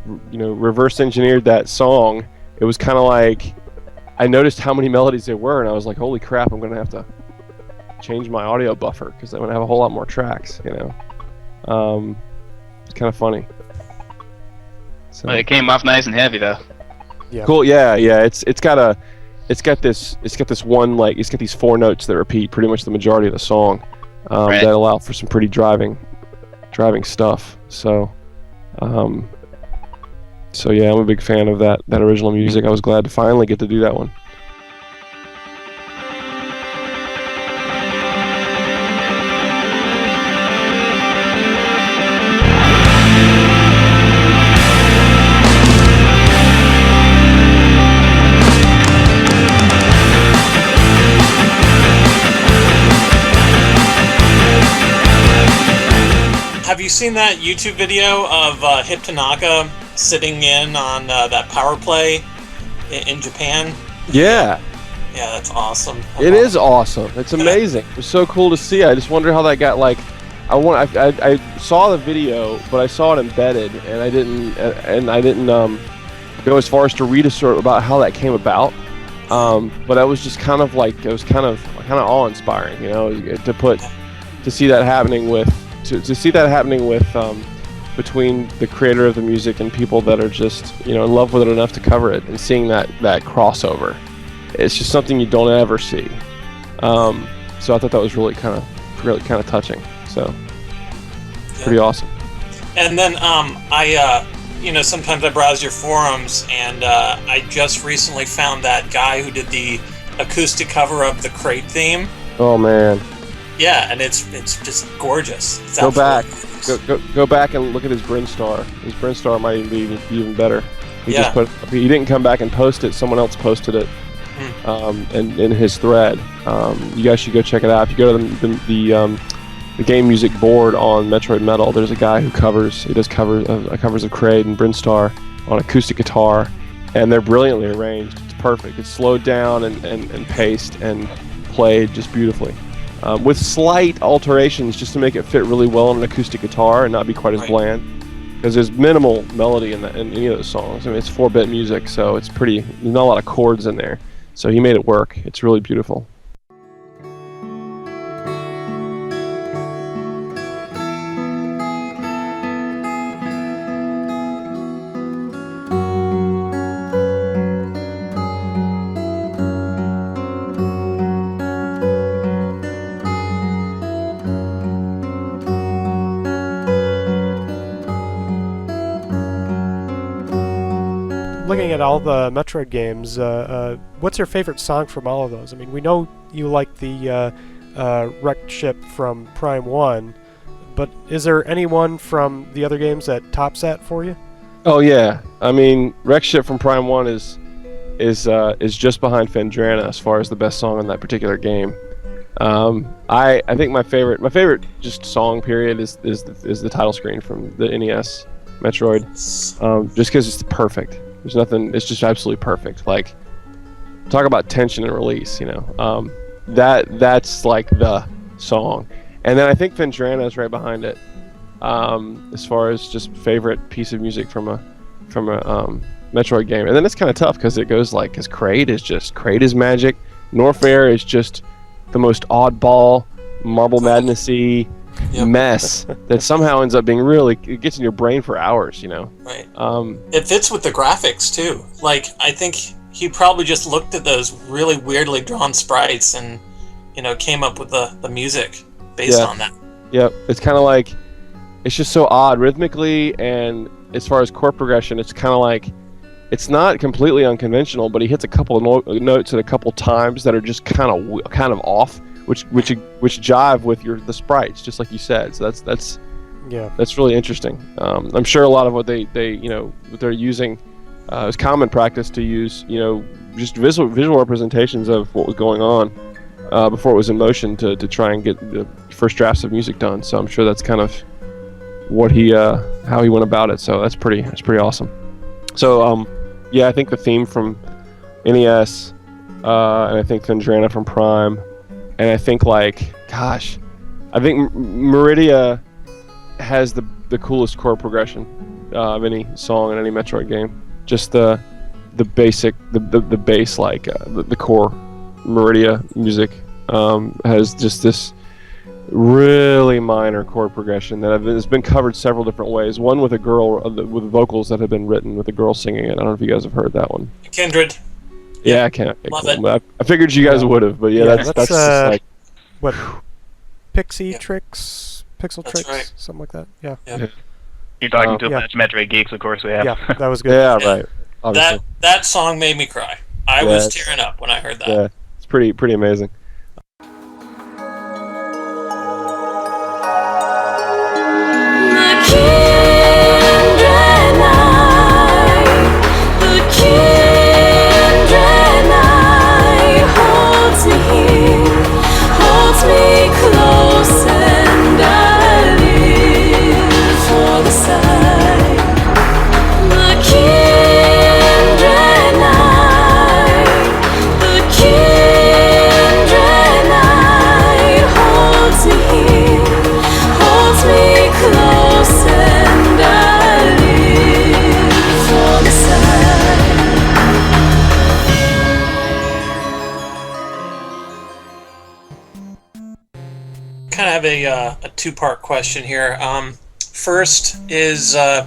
reverse engineered that song, it was kind of like I noticed how many melodies there were, and I was like, holy crap, I'm going to have to change my audio buffer because I'm going to have a whole lot more tracks, It's kind of funny. So. Well, it came off nice and heavy though. Yeah. Cool. Yeah. It's got these 4 notes that repeat pretty much the majority of the song, right. That allow for some pretty driving stuff. So yeah, I'm a big fan of that original music. I was glad to finally get to do that one. Have you seen that YouTube video of Hip Tanaka sitting in on that power play in Japan? Yeah. Yeah, that's awesome. It is awesome. It's amazing. It was so cool to see. I just wonder how that got like. I saw the video, but I saw it embedded, and I didn't go as far as to read a sort about how that came about. But I was just kind of like, it was kind of awe-inspiring, to see that happening with. To see that happening with between the creator of the music and people that are just in love with it enough to cover it, and seeing that crossover, it's just something you don't ever see. So I thought that was really kind of touching. So pretty awesome. And then I sometimes I browse your forums, and I just recently found that guy who did the acoustic cover of the Crate theme. Oh man. Yeah, and it's just gorgeous. It's go back and look at his Brinstar. His Brinstar might even be even better. He didn't come back and post it. Someone else posted it, in his thread. You guys should go check it out. If you go to the game music board on Metroid Metal, there's a guy who does covers of Kraid and Brinstar on acoustic guitar, and they're brilliantly arranged. It's perfect. It's slowed down and paced and played just beautifully. with slight alterations just to make it fit really well on an acoustic guitar and not be quite as bland. Because there's minimal melody in any of those songs. I mean, it's 4-bit music, so it's there's not a lot of chords in there. So he made it work. It's really beautiful. Looking at all the Metroid games, what's your favorite song from all of those? I mean, we know you like the wrecked ship from Prime 1, but is there anyone from the other games that tops that for you? Oh yeah, I mean, wrecked ship from Prime 1 is just behind Fendrana as far as the best song in that particular game. I think my favorite just song period is the title screen from the NES Metroid, just because it's perfect. There's nothing. It's just absolutely perfect. Like, talk about tension and release. That's like the song. And then I think Fendrana is right behind it, as far as just favorite piece of music from a Metroid game. And then it's kind of tough because it goes like, because Kraid is magic. Norfair is just the most oddball, Marble Madness-y mess that somehow ends up being it gets in your brain for hours, Right. It fits with the graphics too. Like, I think he probably just looked at those really weirdly drawn sprites and, came up with the music based on that. Yep. It's kind of like, it's just so odd rhythmically, and as far as chord progression, it's kind of like, it's not completely unconventional, but he hits a couple of notes at a couple times that are just kind of off. Which jive with the sprites, just like you said. So that's really interesting. I'm sure a lot of what what they're using is common practice to use, just visual representations of what was going on before it was in motion to try and get the first drafts of music done. So I'm sure that's kind of what how he went about it. So that's pretty awesome. So I think the theme from NES, and I think Fendrana from Prime. And I think, I think Meridia has the coolest chord progression of any song in any Metroid game. Just the basic, the bass, the core Meridia music has just this really minor chord progression that has been covered several different ways. One with a girl, with vocals that have been written with a girl singing it. I don't know if you guys have heard that one. Kindred. Yeah, I can't. Love cool. it. I figured you guys would have, but that's just like what Pixie Tricks, Pixel That's Tricks, right. something like that. Yeah. You're talking to a bunch of Metroid geeks, of course we have. Yeah, that was good. Yeah, right. Obviously. That song made me cry. I was tearing up when I heard that. Yeah, it's pretty amazing. Kind of have a two-part question here. First is, how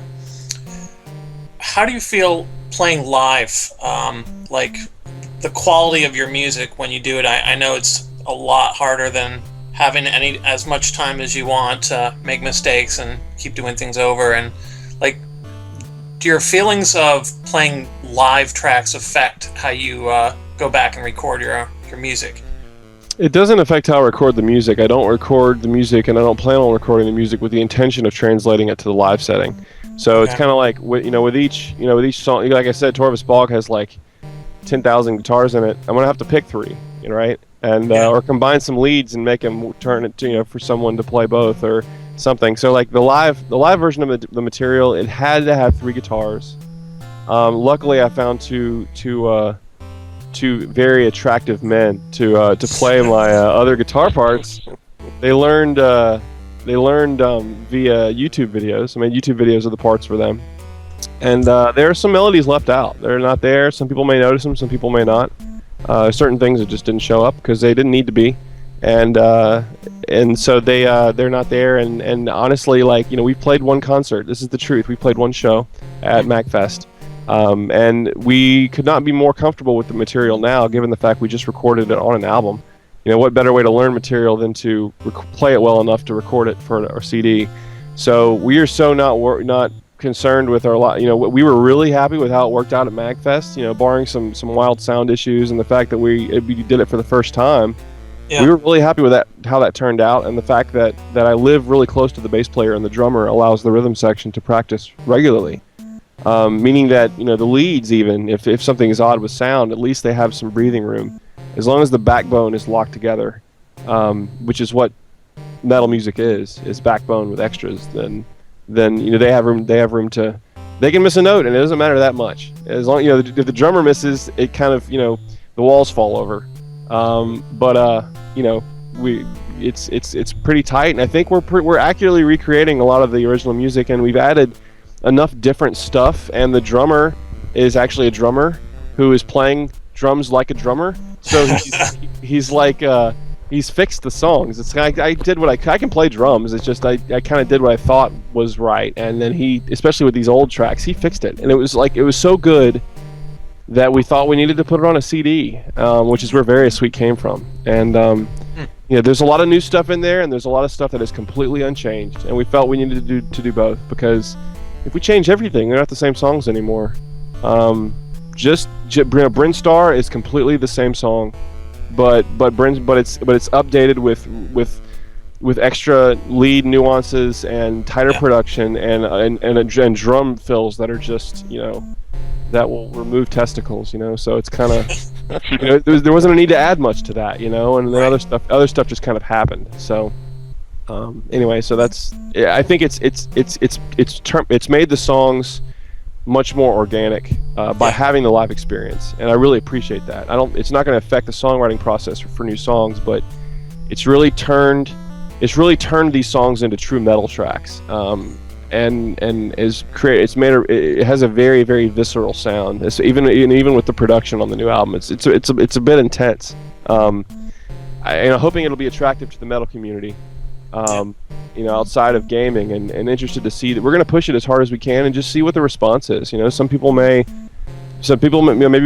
do you feel playing live? Like, the quality of your music when you do it. I know it's a lot harder than having as much time as you want to make mistakes and keep doing things over. And like, do your feelings of playing live tracks affect how you go back and record your music? It doesn't affect how I record the music. I don't record the music, and I don't plan on recording the music with the intention of translating it to the live setting. So it's kind of like with each song. Like I said, Torvus Bog has like 10,000 guitars in it. I'm gonna have to pick 3, right? And or combine some leads and make them turn it to for someone to play both or something. So like the live version of the material, it had to have 3 guitars. Luckily, I found two two very attractive men to play my other guitar parts. They learned via YouTube videos. I made YouTube videos of the parts for them, and there are some melodies left out. They're not there. Some people may notice them. Some people may not. Certain things that just didn't show up because they didn't need to be, and so they're not there. And honestly, like, we've played one concert. This is the truth. We played one show at MagFest. And we could not be more comfortable with the material now, given the fact we just recorded it on an album. What better way to learn material than to play it well enough to record it for our CD? So we are so not concerned with our we were really happy with how it worked out at MagFest. Barring some wild sound issues and the fact that we did it for the first time. Yeah. We were really happy with how that turned out, and the fact that I live really close to the bass player and the drummer allows the rhythm section to practice regularly. Meaning that the leads, even if something is odd with sound, at least they have some breathing room, as long as the backbone is locked together, which is what metal music is backbone with extras. Then they have room to, they can miss a note and it doesn't matter that much. As long if the drummer misses, it kind of the walls fall over. It's pretty tight, and I think we're accurately recreating a lot of the original music, and we've added enough different stuff, and the drummer is actually a drummer who is playing drums like a drummer. So he's like he's fixed the songs. It's like I did what I can play drums. It's just I kind of did what I thought was right, and then he, especially with these old tracks, he fixed it, and it was so good that we thought we needed to put it on a CD, which is where Various Sweet came from. And there's a lot of new stuff in there, and there's a lot of stuff that is completely unchanged, and we felt we needed to do both, because if we change everything, they're not the same songs anymore. Bryn Star is completely the same song, but it's updated with extra lead nuances and tighter production and drum fills that are just that will remove testicles. So it's kind of there wasn't a need to add much to that, and then other stuff just kind of happened. So. Anyway, so that's. I think it's made the songs much more organic by having the live experience, and I really appreciate that. It's not going to affect the songwriting process for new songs, but it's really turned these songs into true metal tracks, and it has a very, very visceral sound. It's even with the production on the new album, it's a bit intense. I'm hoping it'll be attractive to the metal community. Outside of gaming, and interested to see that we're going to push it as hard as we can and just see what the response is. Maybe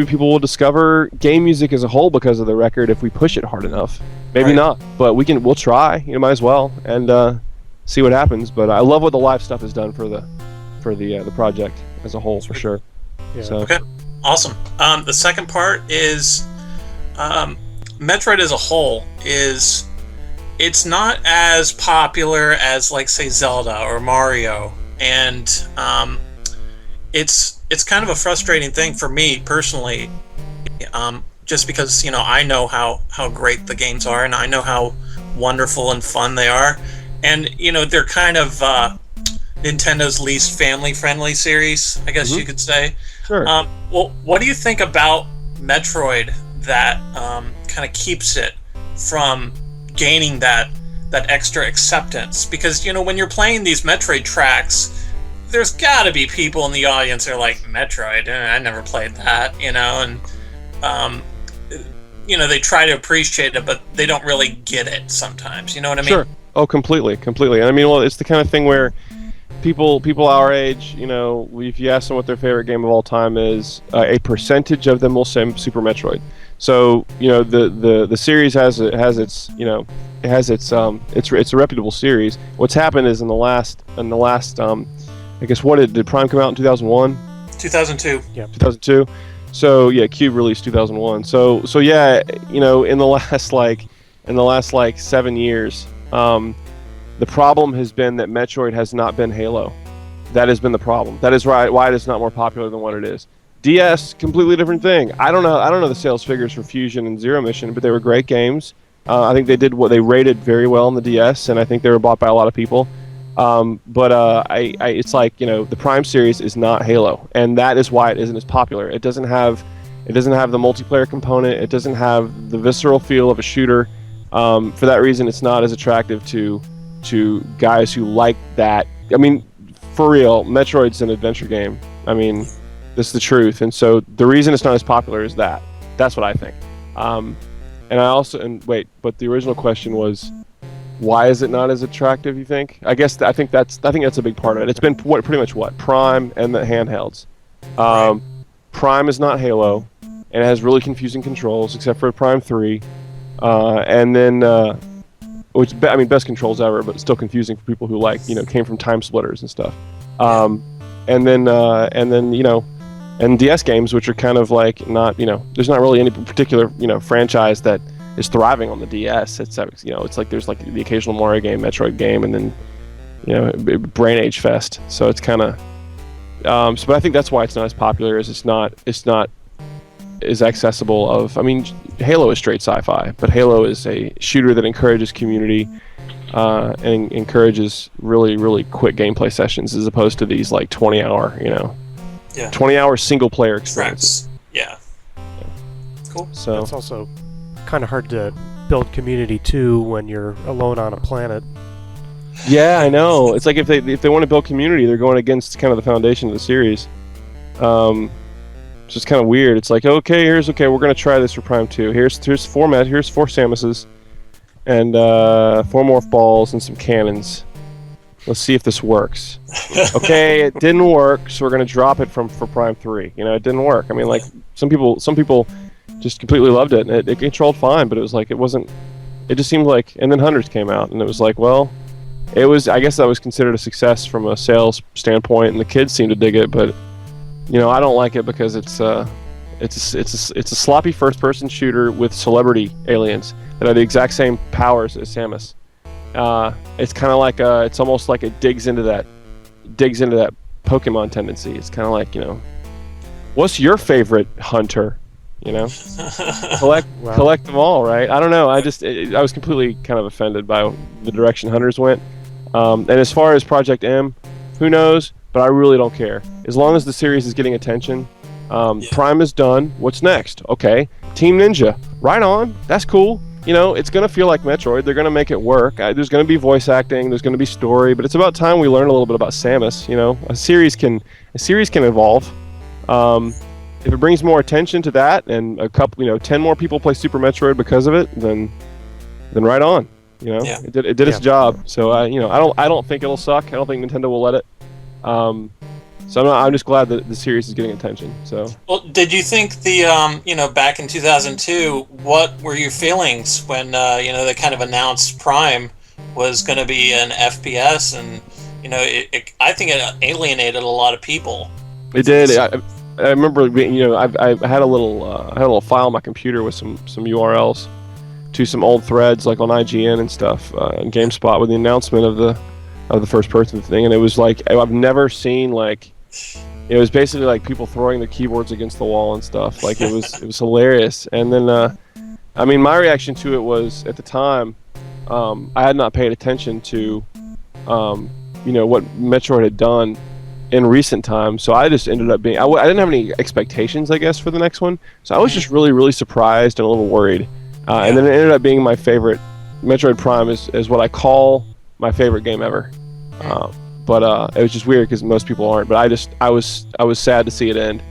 people will discover game music as a whole because of the record if we push it hard enough. Maybe not, but we'll try. Might as well, and see what happens. But I love what the live stuff has done for the project as a whole, for sure. Yeah. So. Okay, awesome. The second part is Metroid as a whole is. It's not as popular as, like, say, Zelda or Mario, and it's kind of a frustrating thing for me personally, just because I know how great the games are, and I know how wonderful and fun they are, and they're kind of Nintendo's least family-friendly series, I guess you could say. Sure. Well, what do you think about Metroid that kind of keeps it from gaining that extra acceptance? Because when you're playing these Metroid tracks, there's got to be people in the audience that are like, Metroid, I never played that, and they try to appreciate it, but they don't really get it sometimes. You know what I mean? Sure. Oh, completely. And I mean, well, it's the kind of thing where people our age, if you ask them what their favorite game of all time is, a percentage of them will say Super Metroid. So the series has its it's a reputable series. What's happened is in the last I guess did Prime come out in 2001? 2002. Yeah. 2002. So yeah, Cube released 2001. So yeah, in the last 7 years, the problem has been that Metroid has not been Halo. That has been the problem. That is why it is not more popular than what it is. DS, completely different thing. I don't know the sales figures for Fusion and Zero Mission, but they were great games. I think they did what they rated very well on the DS, and I think they were bought by a lot of people. It's like the Prime series is not Halo, and that is why it isn't as popular. It doesn't have It doesn't have the multiplayer component. It doesn't have the visceral feel of a shooter. For that reason, it's not as attractive to guys who like that. I mean, for real, Metroid's an adventure game. I mean, this is the truth. And so the reason it's not as popular is that. That's what I think. But the original question was, why is it not as attractive, you think? I think that's a big part of it. It's been pretty much Prime and the handhelds. Prime is not Halo, and it has really confusing controls, except for Prime 3. And then, best controls ever, but still confusing for people who came from time splitters and stuff. And DS games, which are kind of like not, there's not really any particular, franchise that is thriving on the DS. It's like there's like the occasional Mario game, Metroid game, and then, Brain Age Fest. So it's kind of, but I think that's why it's not as popular, is it's not as accessible of, Halo is straight sci-fi, but Halo is a shooter that encourages community, and encourages really, really quick gameplay sessions, as opposed to these like 20-hour, 20-hour single-player experiences. Yeah. Cool. So it's also kind of hard to build community too when you're alone on a planet. Yeah, I know. It's like if they want to build community, they're going against kind of the foundation of the series. It's just kind of weird. It's like, okay, we're going to try this for Prime 2. Here's 4 Samuses, and 4 morph balls and some cannons. Let's see if this works. Okay, it didn't work, so we're going to drop it for Prime 3. It didn't work. Some people just completely loved it, and it controlled fine, but it was like, it just seemed like, and then Hundreds came out, and it was like, well, I guess that was considered a success from a sales standpoint, and the kids seemed to dig it, but I don't like it because it's a sloppy first-person shooter with celebrity aliens that have the exact same powers as Samus. It's kind of like it's almost like it digs into that Pokemon tendency. It's kind of like, what's your favorite hunter? Collect them all, right? I don't know. I was completely kind of offended by the direction Hunters went. And as far as Project M, who knows? But I really don't care. As long as the series is getting attention. Prime is done. What's next? Okay, Team Ninja. Right on. That's cool. It's going to feel like Metroid. They're going to make it work. There's going to be voice acting. There's going to be story. But it's about time we learn a little bit about Samus. A series can evolve. If it brings more attention to that, and a couple, 10 more people play Super Metroid because of it, then right on. It did its job. So I don't think it'll suck. I don't think Nintendo will let it. So I'm just glad that the series is getting attention. So. Well, did you think back in 2002, what were your feelings when they kind of announced Prime was going to be an FPS, and I think it alienated a lot of people. It did. I remember being, I had a little file on my computer with some URLs to some old threads like on IGN and stuff, and GameSpot, with the announcement of the first person thing, and it was like, I've never seen, like, it was basically like people throwing the keyboards against the wall and stuff. Like, it was hilarious. And then my reaction to it was, at the time, I had not paid attention to what Metroid had done in recent times, so I just ended up being, I didn't have any expectations, I guess, for the next one, so I was just really, really surprised and a little worried. And then it ended up being my favorite. Metroid Prime is what I call my favorite game ever. But it was just weird because most people aren't. But I was sad to see it end,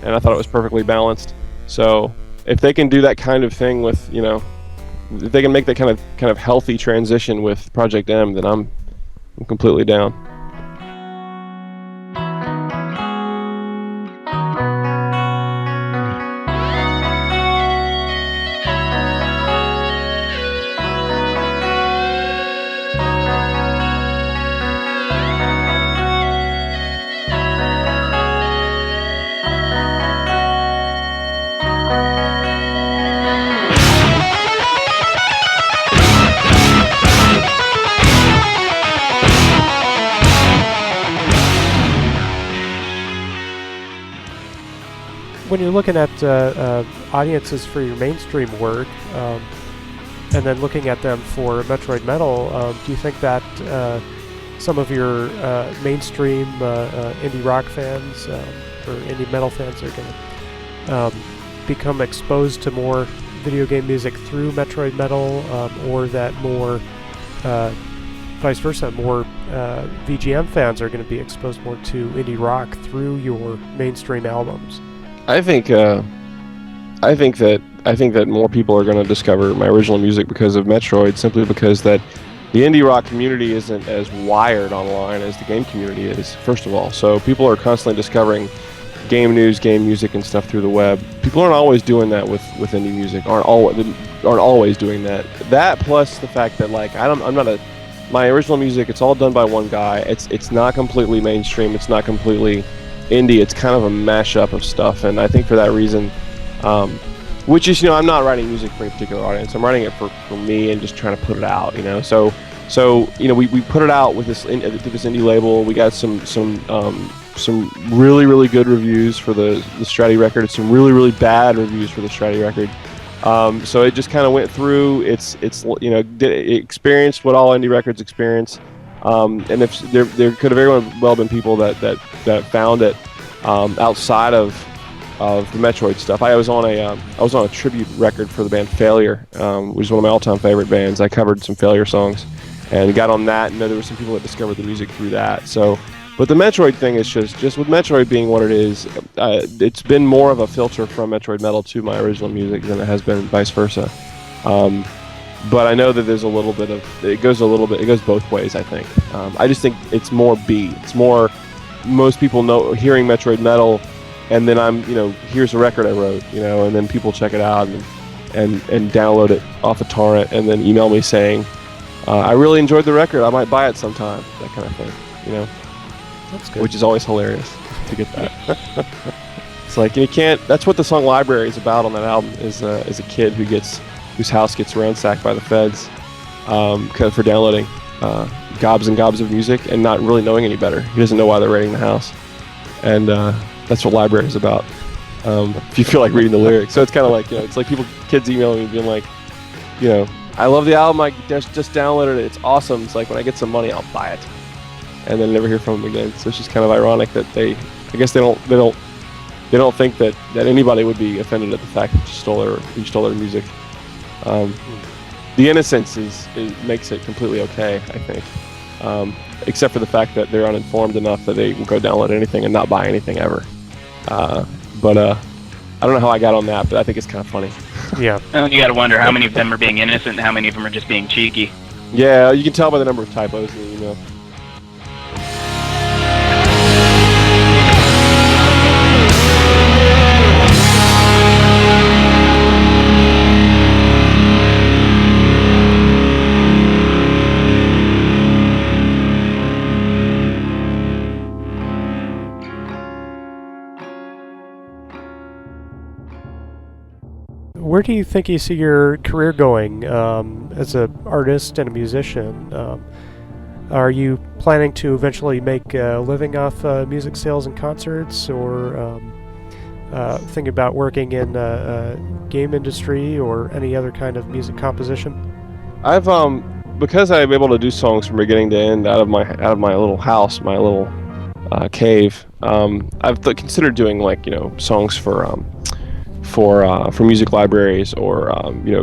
and I thought it was perfectly balanced. So if they can do that kind of thing with, if they can make that kind of healthy transition with Project M, then I'm completely down. When you're looking at audiences for your mainstream work, and then looking at them for Metroid Metal, do you think that some of your mainstream indie rock fans or indie metal fans are going to become exposed to more video game music through Metroid Metal, or that more vice versa, more VGM fans are going to be exposed more to indie rock through your mainstream albums? I think that more people are going to discover my original music because of Metroid, simply because that the indie rock community isn't as wired online as the game community is, first of all. So people are constantly discovering game news, game music, and stuff through the web. People aren't always doing that with indie music. Aren't always doing that. That plus the fact that like my original music, it's all done by one guy. It's not completely mainstream. It's not completely indie. It's kind of a mashup of stuff, and I think for that reason, which is, I'm not writing music for any particular audience. I'm writing it for me and just trying to put it out, So we put it out with this indie label. We got some really, really good reviews for the Stratty record. Some really, really bad reviews for the Stratty record. So it just kind of went through. It experienced what all indie records experience. And if there could have very well been people that found it outside of the Metroid stuff. I was on a tribute record for the band Failure, which is one of my all-time favorite bands. I covered some Failure songs and got on that, and there were some people that discovered the music through that. So, but the Metroid thing is just with Metroid being what it is, it's been more of a filter from Metroid Metal to my original music than it has been vice versa. But I know that there's a little bit of it goes both ways. I think I just think it's more B. It's more most people know hearing Metroid Metal, and then here's a record I wrote, and then people check it out and download it off a torrent and then email me saying, I really enjoyed the record, I might buy it sometime, that kind of thing, That's good. Which is always hilarious to get that. It's like you can't. That's what the song Library is about on that album. Is a kid whose house gets ransacked by the feds for downloading gobs and gobs of music and not really knowing any better. He doesn't know why they're raiding the house, and that's what Library is about. If you feel like reading the lyrics, so it's kind of like it's like kids emailing me being like, I love the album. I just downloaded it. It's awesome. It's like when I get some money, I'll buy it, and then never hear from them again. So it's just kind of ironic that I guess they don't think that anybody would be offended at the fact that you stole their music. The innocence makes it completely okay, I think, except for the fact that they're uninformed enough that they can go download anything and not buy anything ever. But I don't know how I got on that, but I think it's kind of funny. Yeah. And you got to wonder how many of them are being innocent and how many of them are just being cheeky. Yeah, you can tell by the number of typos in the email. Where do you think you see your career going as an artist and a musician? Are you planning to eventually make a living off music sales and concerts, or thinking about working in game industry or any other kind of music composition? I've because I'm able to do songs from beginning to end out of my little house, my little cave. I've considered doing songs for music libraries, or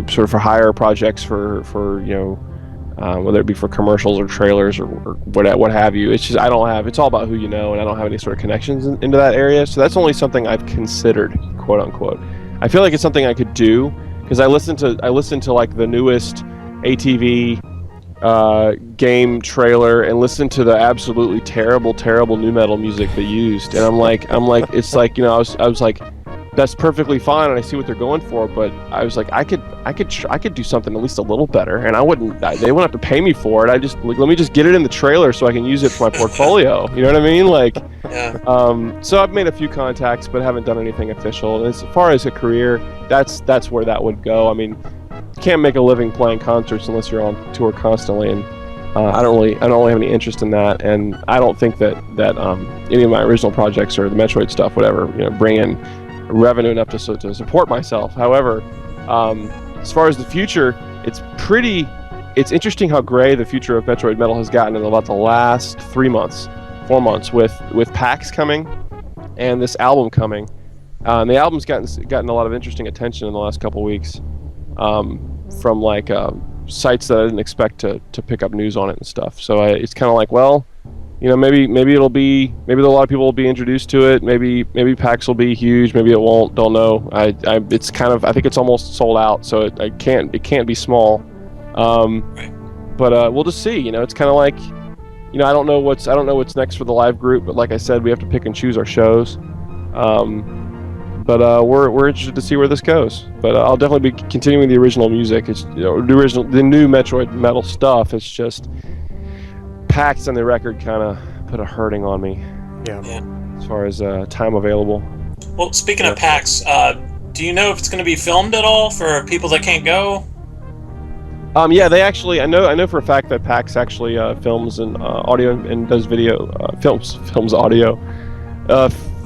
sort of for hire projects for whether it be for commercials or trailers or what have you. It's just it's all about who you know, and I don't have any sort of connections into that area. So that's only something I've considered, quote unquote. I feel like it's something I could do because I listen to like the newest ATV game trailer and listen to the absolutely terrible nu metal music they used, and I'm like it's like I was like, that's perfectly fine, and I see what they're going for, but I was like, I could do something at least a little better, and they wouldn't have to pay me for it. Let me just get it in the trailer so I can use it for my portfolio. You know what I mean? Yeah. So I've made a few contacts, but haven't done anything official. And as far as a career, that's where that would go. I mean, you can't make a living playing concerts unless you're on tour constantly, and I don't really have any interest in that, and I don't think that any of my original projects or the Metroid stuff would ever bring in revenue enough to support myself. However, as far as the future, it's interesting how gray the future of Metroid Metal has gotten in about the last 4 months with PAX coming and this album coming. And the album's gotten a lot of interesting attention in the last couple weeks, from like sites that I didn't expect to pick up news on it and stuff. So it's kind of like, well, you know, maybe a lot of people will be introduced to it. Maybe PAX will be huge. Maybe it won't. Don't know. I think it's almost sold out. So it can't be small. But we'll just see. You know, it's kind of like, you know, I don't know what's next for the live group. But like I said, we have to pick and choose our shows. But we're interested to see where this goes. But I'll definitely be continuing the original music. It's, you know, the new Metroid Metal stuff. It's just PAX and the record kind of put a hurting on me. Yeah. As far as time available. Well, speaking of PAX, do you know if it's going to be filmed at all for people that can't go? Yeah, they actually. I know for a fact that PAX actually films and audio and does video. Films audio.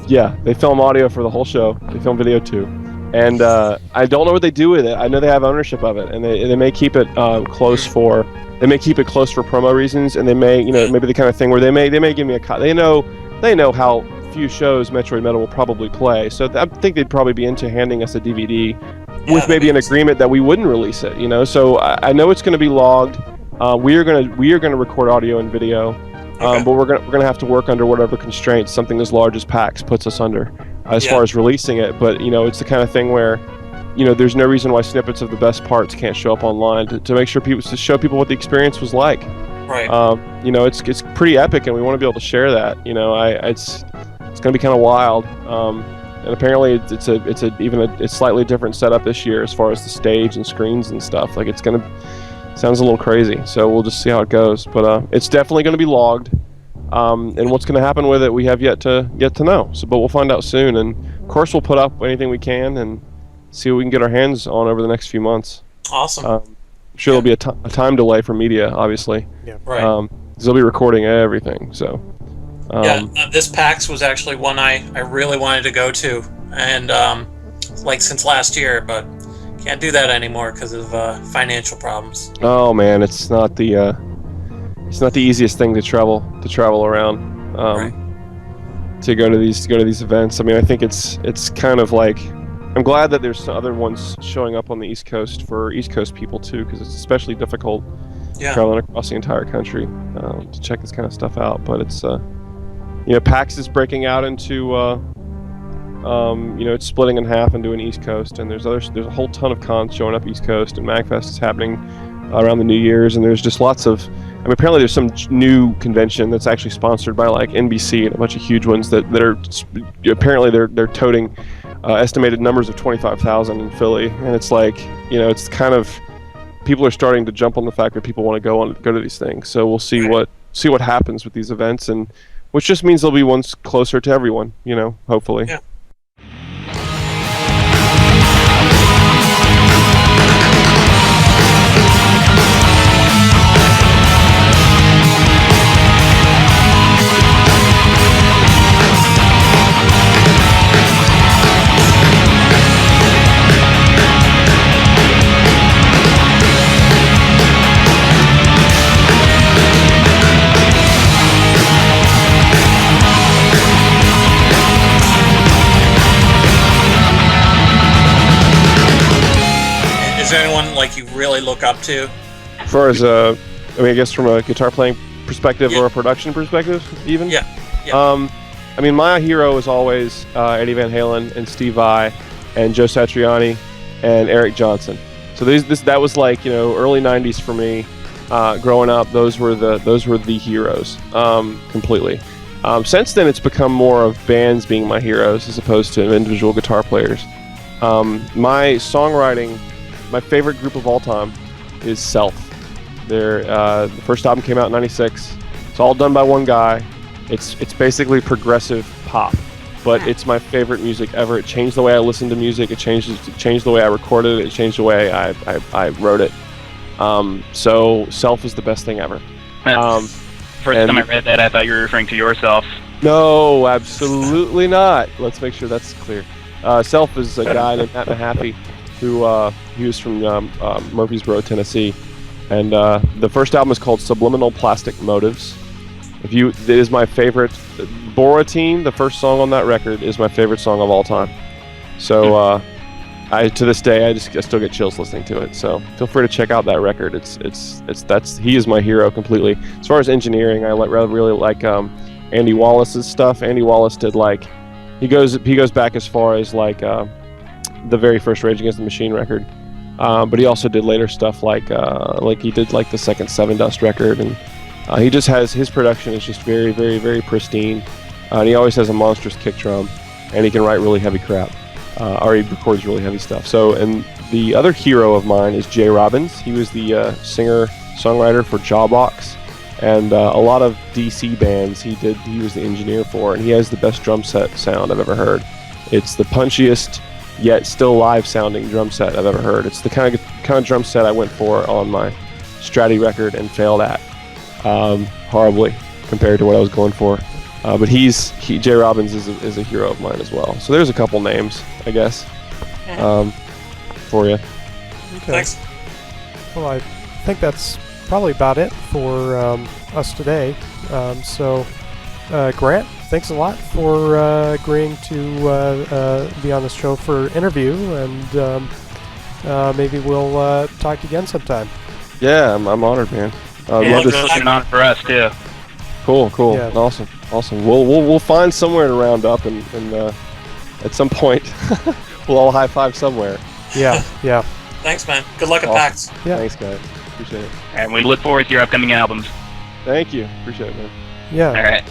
Yeah, they film audio for the whole show. They film video too. And I don't know what they do with it. I know they have ownership of it, and they may keep it close for. They may keep it close for promo reasons, and they may, you know, maybe the kind of thing where they may give me a cut. They know how few shows Metroid Metal will probably play, so I think they'd probably be into handing us a DVD with maybe an agreement that we wouldn't release it. You know, so I know it's going to be logged. We are gonna record audio and video, but we're gonna have to work under whatever constraints something as large as PAX puts us under as far as releasing it. But you know, it's the kind of thing where, you know, there's no reason why snippets of the best parts can't show up online to make sure to show people what the experience was like. Right. You know, it's pretty epic, and we want to be able to share that. You know, it's going to be kind of wild. And apparently, it's a slightly different setup this year as far as the stage and screens and stuff. Like, sounds a little crazy. So we'll just see how it goes. But it's definitely going to be logged. And what's going to happen with it, we have yet to know. So, but we'll find out soon. And of course, we'll put up anything we can and see what we can get our hands on over the next few months. Awesome. I'm sure there'll be a time delay for media, obviously. Yeah. Right. 'Cause they'll be recording everything. So. This PAX was actually one I really wanted to go to, and like since last year, but can't do that anymore because of financial problems. Oh man, it's not the easiest thing to travel around. Right. To go to these events. I mean, I think it's kind of like, I'm glad that there's some other ones showing up on the East Coast for East Coast people too, because it's especially difficult traveling across the entire country to check this kind of stuff out. But it's you know, PAX is breaking out into you know, it's splitting in half and doing East Coast, and there's a whole ton of cons showing up East Coast, and MagFest is happening around the New Year's, and there's just lots of. I mean, apparently there's some new convention that's actually sponsored by like NBC and a bunch of huge ones that are apparently they're toting estimated numbers of 25,000 in Philly, and it's like, you know, it's kind of, people are starting to jump on the fact that people want to go to these things. So we'll see what happens with these events, and which just means there'll be ones closer to everyone, you know, hopefully. Yeah. Is there anyone like you really look up to? As far as I mean, I guess from a guitar playing perspective or a production perspective, even. Yeah. I mean, my hero is always Eddie Van Halen and Steve Vai and Joe Satriani and Eric Johnson. So that was like, you know, early '90s for me. Growing up, those were the heroes completely. Since then, it's become more of bands being my heroes as opposed to individual guitar players. My songwriting. My favorite group of all time is Self. The first album came out in '96. It's all done by one guy. It's basically progressive pop, but it's my favorite music ever. It changed the way I listened to music. It changed the way I recorded it. It changed the way I wrote it. So Self is the best thing ever. First time I read that, I thought you were referring to yourself. No, absolutely not. Let's make sure that's clear. Self is a guy named Matt Mahaffey, who he was from Murfreesboro, Tennessee, and the first album is called Subliminal Plastic Motives. It is my favorite. Boratine, the first song on that record, is my favorite song of all time. So I to this day I still get chills listening to it. So feel free to check out that record. He is my hero completely. As far as engineering, I really like Andy Wallace's stuff. Andy Wallace did he goes back as far as the very first Rage Against the Machine record. But he also did later stuff like he did the second Seven Dust record, and he just has his production is just very, very, very pristine, and he always has a monstrous kick drum, and he can write really heavy crap, or he records really heavy stuff. So, and the other hero of mine is Jay Robbins. He was the singer-songwriter for Jawbox, and a lot of DC bands he was the engineer for, and he has the best drum set sound I've ever heard. It's the punchiest yet still live sounding drum set I've ever heard. It's the kind of drum set I went for on my Stratty record and failed at horribly compared to what I was going for. But Jay Robbins is a hero of mine as well. So there's a couple names, I guess, for you. Okay. Thanks. Well, I think that's probably about it for us today. So Grant, thanks a lot for agreeing to be on the show for interview, and maybe we'll talk again sometime. Yeah, I'm honored, man. I'd love to. It's an honor for us too. Cool. Yeah. Awesome. We'll find somewhere to round up, and at some point we'll all high five somewhere. Yeah. Thanks, man. Good luck at Awesome. PAX. Yeah. Thanks, guys. Appreciate it. And we look forward to your upcoming albums. Thank you. Appreciate it, man. Yeah. All right.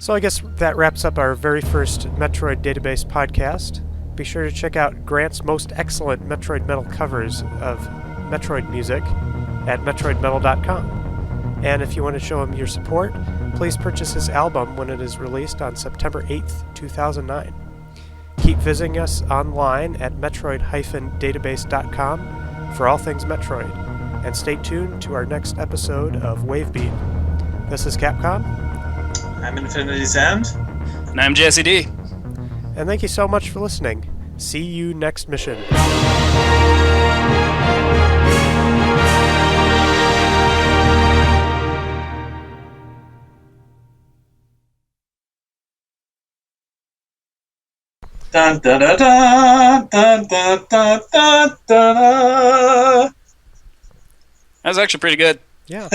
So I guess that wraps up our very first Metroid Database podcast. Be sure to check out Grant's most excellent Metroid Metal covers of Metroid music at metroidmetal.com. And if you want to show him your support, please purchase his album when it is released on September 8th, 2009. Keep visiting us online at metroid-database.com for all things Metroid. And stay tuned to our next episode of Wavebeat. This is Capcom. I'm Infinity Sound. And I'm Jesse D. And thank you so much for listening. See you next mission. Dun dun dun dun dun dun dun dun dun. That was actually pretty good. Yeah.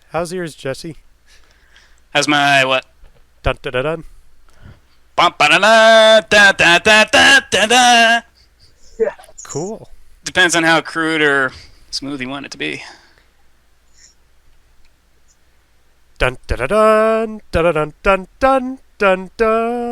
How's yours, Jesse? How's my what? Dun dun dun dun. Bum, ba-da-da, da, da, da, da, da, da. Cool. Depends on how crude or smooth you want it to be. Dun dun dun dun dun dun dun dun dun.